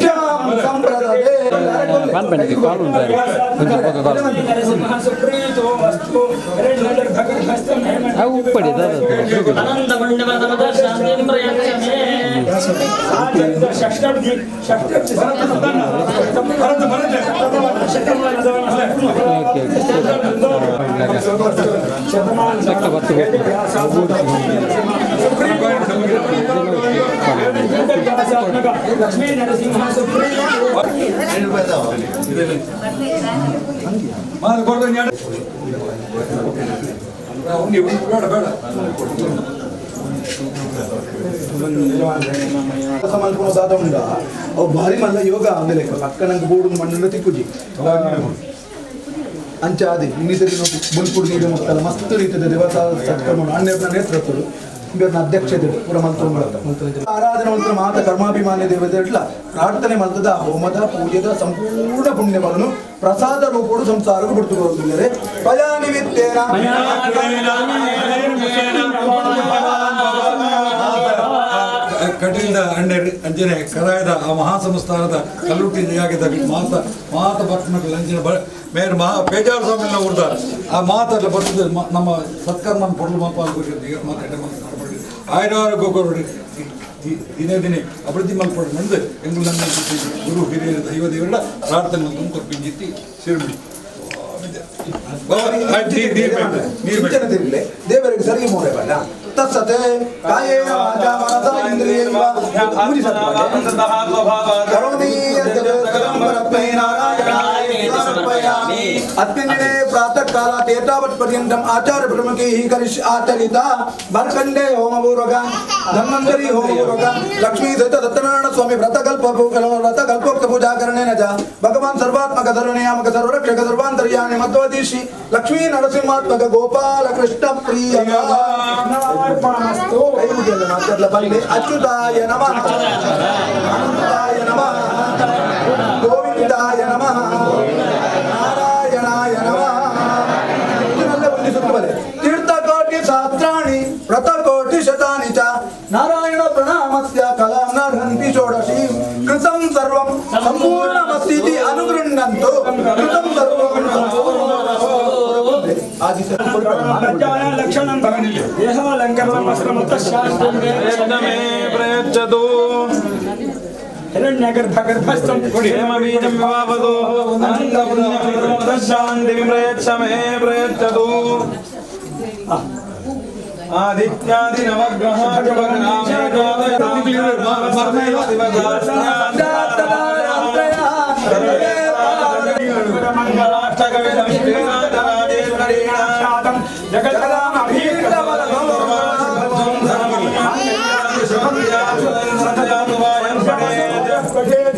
सुप्रीत वस्तु लक्ष्मी नरसिंह सुप्रीत भारी मल्ल योग आंदे पक्कन बोर्ड मंडल तिक्कुजी अंचादी ಇನ್ನಿತರಿ ಬುಲ್ಪುಡ್ ನೀರು ಮಕ್ಕಳ ಮಸ್ತ್ ರೀತಿಯ ದೇವತಾ ಸತ್ಕರ್ಮ ಅನ್ಯನ ನೇತೃತ್ವಗಳು ಇವರ ಅಧ್ಯಕ್ಷತೆ ಪುರ ಮಂತ್ರ ಆರಾಧನೆ ಮಂತ್ರ ಮಾತ ಕರ್ಮಾಭಿಮಾನಿ ದೇವತೆಗಳ ಪ್ರಾರ್ಥನೆ ಮಂತ್ರದ ಹೋಮದ ಪೂಜೆದ ಸಂಪೂರ್ಣ ಪುಣ್ಯವನ್ನು ಪ್ರಸಾದ ರೂಪಗಳು ಸಂಸಾರಕ್ಕೆ ಬಿಡುತ್ತಿದ್ದಾರೆ ಪಯಾ ನಿಮಿತ್ತೇನ ಕಟೀಲ್ದ ಅಂಜನೆ ಕರಾಯದ ಆ ಮಹಾಸಂಸ್ಥಾನದ ಕಲ್ಲುಟ್ಟಿ ಆಗಿದ್ದ ಮಾತ ಭಕ್ತಮಕ್ಕಳು ಅಂಜನೆ ಮೇರೆ ಪೇಜಾರ ಸ್ವಾಮಿನ ಉರ್ದ ಆ ಮಾತೆಲ್ಲ ಬರ್ತದೆ ನಮ್ಮ ಸತ್ಕರ್ಮನ ಪೊಡಲು ಮಾಪ ಮಾತಾಡ ಮಾತಾಡ್ಬಿಡಿ ಆಯುರ್ವಾರೋಗ್ಯ ಕೊಡ್ಬಿಡಿ ದಿನೇ ದಿನೇ ಅಭಿವೃದ್ಧಿ ಮಲ್ಪಡು ಮುಂದೆ ಎಂಗಳು ನನ್ನ ಗುರು ಹಿರಿಯರ ದೈವ ದೇವರ ಪ್ರಾರ್ಥನೆ ಒಂದು ಕೊರ್ಪಿಂಜಿತ್ತಿ ಸೇರ್ಬಿಡಿ ದೇವರಿಗೆ ಸರಿಗೆ ಮೋರೆ ಬೇಡ ತತ್ಸತೆ ಕಾಯೇನ ವಾಚಾ ಮನಸಾ ಇಂದ್ರಿಯೈರ್ವಾ ಕರೋಮಿ ಯದ್ಯತ್ ಪರಸ್ಮೈ ನಾರಾಯಣಾಯ ಸಮರ್ಪಯಾಮಿ ಅತ್ಯಂತೆ ಪ್ರಾತಃ ಕಾಲಾತ್ ಏತಾವತ್ ಪರ್ಯಂತಂ ಆಚಾರ್ಯ ಪ್ರಮುಖೈಃ ಆಚರಿತ ಬರ್ಕಂಡೆ ಹೋಮಪೂರ್ವಕ ಧನ್ವಂತರಿ ಹೋಮಪೂರ್ವಕ ಲಕ್ಷ್ಮೀ ಸಹಿತ ಸತ್ಯನಾರಾಯಣ ಸ್ವಾಮಿ ವ್ರತಕಲ್ಪೋಕ್ತ ಪೂಜಾಕರಣೇನ ಚ ಭಗವಾನ್ ಸರ್ವಾತ್ಮಕ ಸರ್ವನಿಯಾಮಕ ಸರ್ವರಕ್ಷಕ ಸರ್ವಾಂತರ್ಯಾಮಿ ಮಧ್ವದೀಶಿ ಲಕ್ಷ್ಮೀ ನರಸಿಂಹಾತ್ಮಕ ಗೋಪಾಲ ಕೃಷ್ಣ ಪ್ರಿಯ ಅಚ್ಯುತಾಯ ನಮಃ ಅನಂತಾಯ ನಮಃ ಗೋವಿಂದಾಯ ನಮಃ ನಾರಾಯಣಾಯ ನಮಃ ಇದನ್ನೆಲ್ಲ ವಂದಿಸುತ್ತೇವೆ ತೀರ್ಥಕೋಟಿ ಸಹಸ್ರಾಣಿ ವ್ರತಕೋಟಿ ಶತಾನಿ ಚ ನಾರಾಯಣ ಪ್ರಣಾಮಸ್ಯ ಕಲಾಂ ನರ್ಹಂತಿ ಷೋಡಶಿ ಕೃತಂ ಸರ್ವಂ ಸಂಪೂರ್ಣಮಸ್ತೀತಿ ಅನುಗೃಹ್ಣಂತು ಕೃತಂ ಸರ್ವಂ लक्षणं देहालङ्करणं वस्त्रमतशास्त्रं प्रयच्छतु हिरण्यगर्भगर्भस्थं हेमबीजं विवावदो शान्तिं प्रयच्छ मे प्रयच्छतु आदित्यादि नवग्रह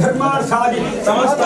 धर्मार्थादि समस्त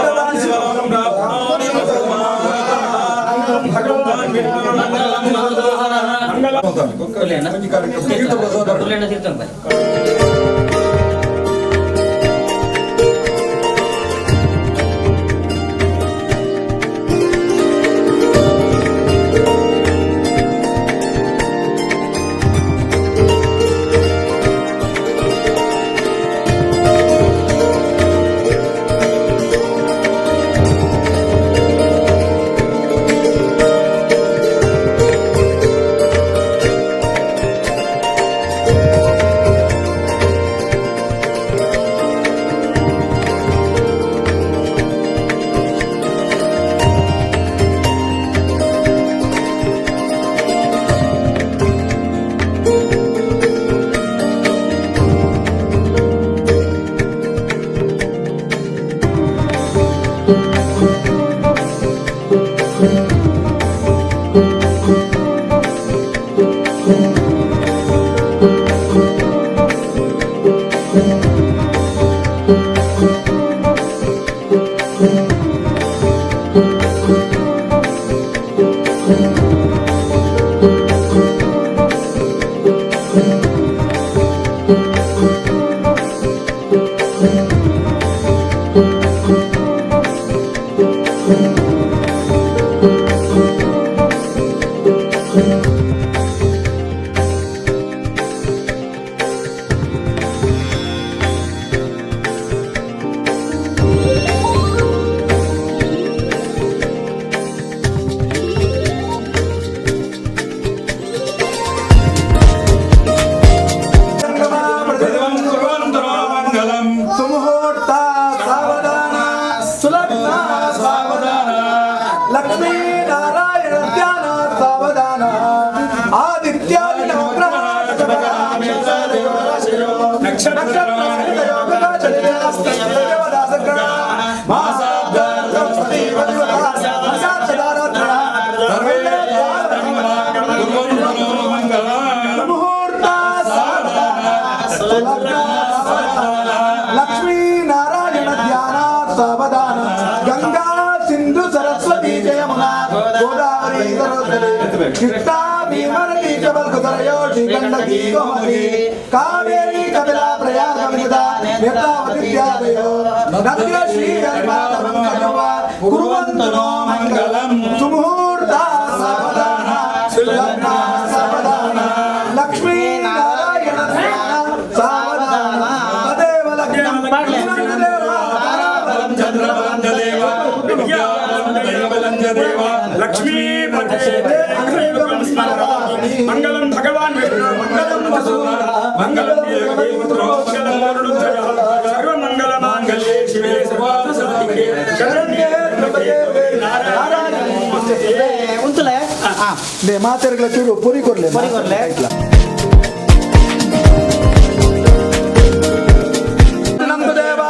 लक्ष्मी नारायण ध्यान सावधान गंगा सिंधु सरस्वती जयमुना गोदावरी सरस्वती कृष्णा भीमनदी जबलकुतरयो श्रीगंडकी गोमती कावेरी कपिला प्रयागमिता नेत्रावतीत्यादयो नद्यो श्रीहरिपादं कजवा कुर्वन्तु नो मंगलम सुमुहूर्ता सावधान सुलग्ना सावधान लक्ष्मी नारायण ध्यान सावधान तदेव लग्नं लक्ष्मी मंगलम भगवान मंगलम मंगलम सर्व मंगल मांगल्ये शिवे सर्वार्थ शरण्ये ಉಂಟುಲೆ ದೇ ಮಾತೆರ್ಗಳ ಚೂರು ಪುರಿ ಕೊರ್ಲೆ ನಂದು ದೇವ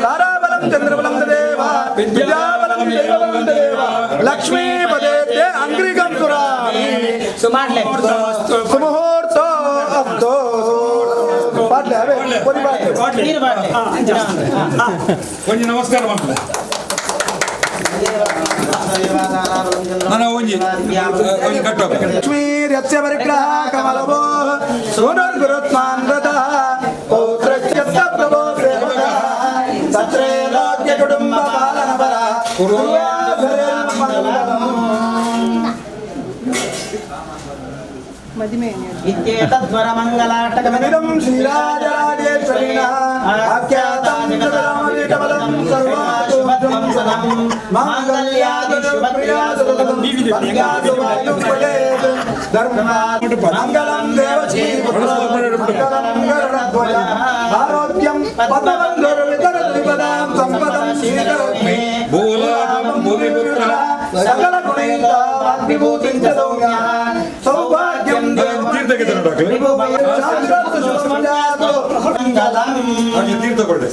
ತಾರಾಬಲಂ ಚಂದ್ರಬಲಂ ದೇವ ವಿದ್ಯಾಬಲಂ ದೇವಬಲಂ ದೇವ ಲಕ್ಷ್ಮೀ ಪದೇ ಅಂಗ್ರಿಗಂ ಸುರಾಮಿ ಸುಮಾರ್ಲೆ ಸುಮುಹೂರ್ತ ಅಸ್ತು ಪಾಡ್ಲೆ ಅವೇ ಪುರಿ ಪಾಡ್ಲೆ ನೀರು ಬಾಟ್ಲೆ ಒಂಜಿ ನಮಸ್ಕಾರ ಮಾಡ್ತಾರೆ ನಾನು ಒಂಜಿ ಕಟ್ಟ ಲಕ್ಷ್ಮೀರ್ಯಸ್ಯ ಪರಿಗ್ರಹ ಕಮಲವೋ ಸೋನರ್ಗುರುತ್ಮಾನ್ ವ್ರತಃ ಪೌತ್ರಸ್ಯ ಪ್ರಭೋ ಸೇವಕಃ ಸತ್ರೇ ಲೋಕ್ಯ ಕುಟುಂಬ ಪಾಲನ ಪರ इत्येतद्वर मंगलाष्टकमिदं इदं श्रीराजराजेश्वरिणः आख्यातं जगदामविकमलं सर्वाशुभं सदं माङ्गल्यादिशुभक्रियासुदं भक्त्यासुवायुं पठेत् धर्मात् मङ्गलं देवकीपुत्रं मङ्गलं गरुडध्वज आरोग्यं पदवन्दुर्वितरद्विपदां सम्पदं श्रीकरोमि भूलाभं भूमिपुत्रः सकलगुणैः वाग्विभूतिं च सौम्यः सौभाग्यं ತೀರ್ಥ ಕೊಡ್ರಿ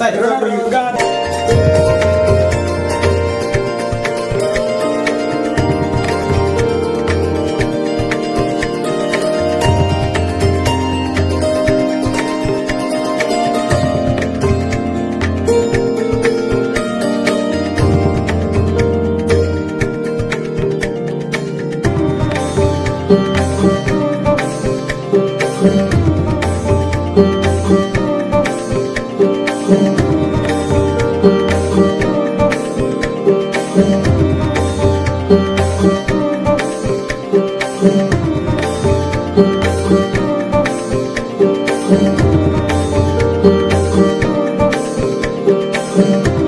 Thank you.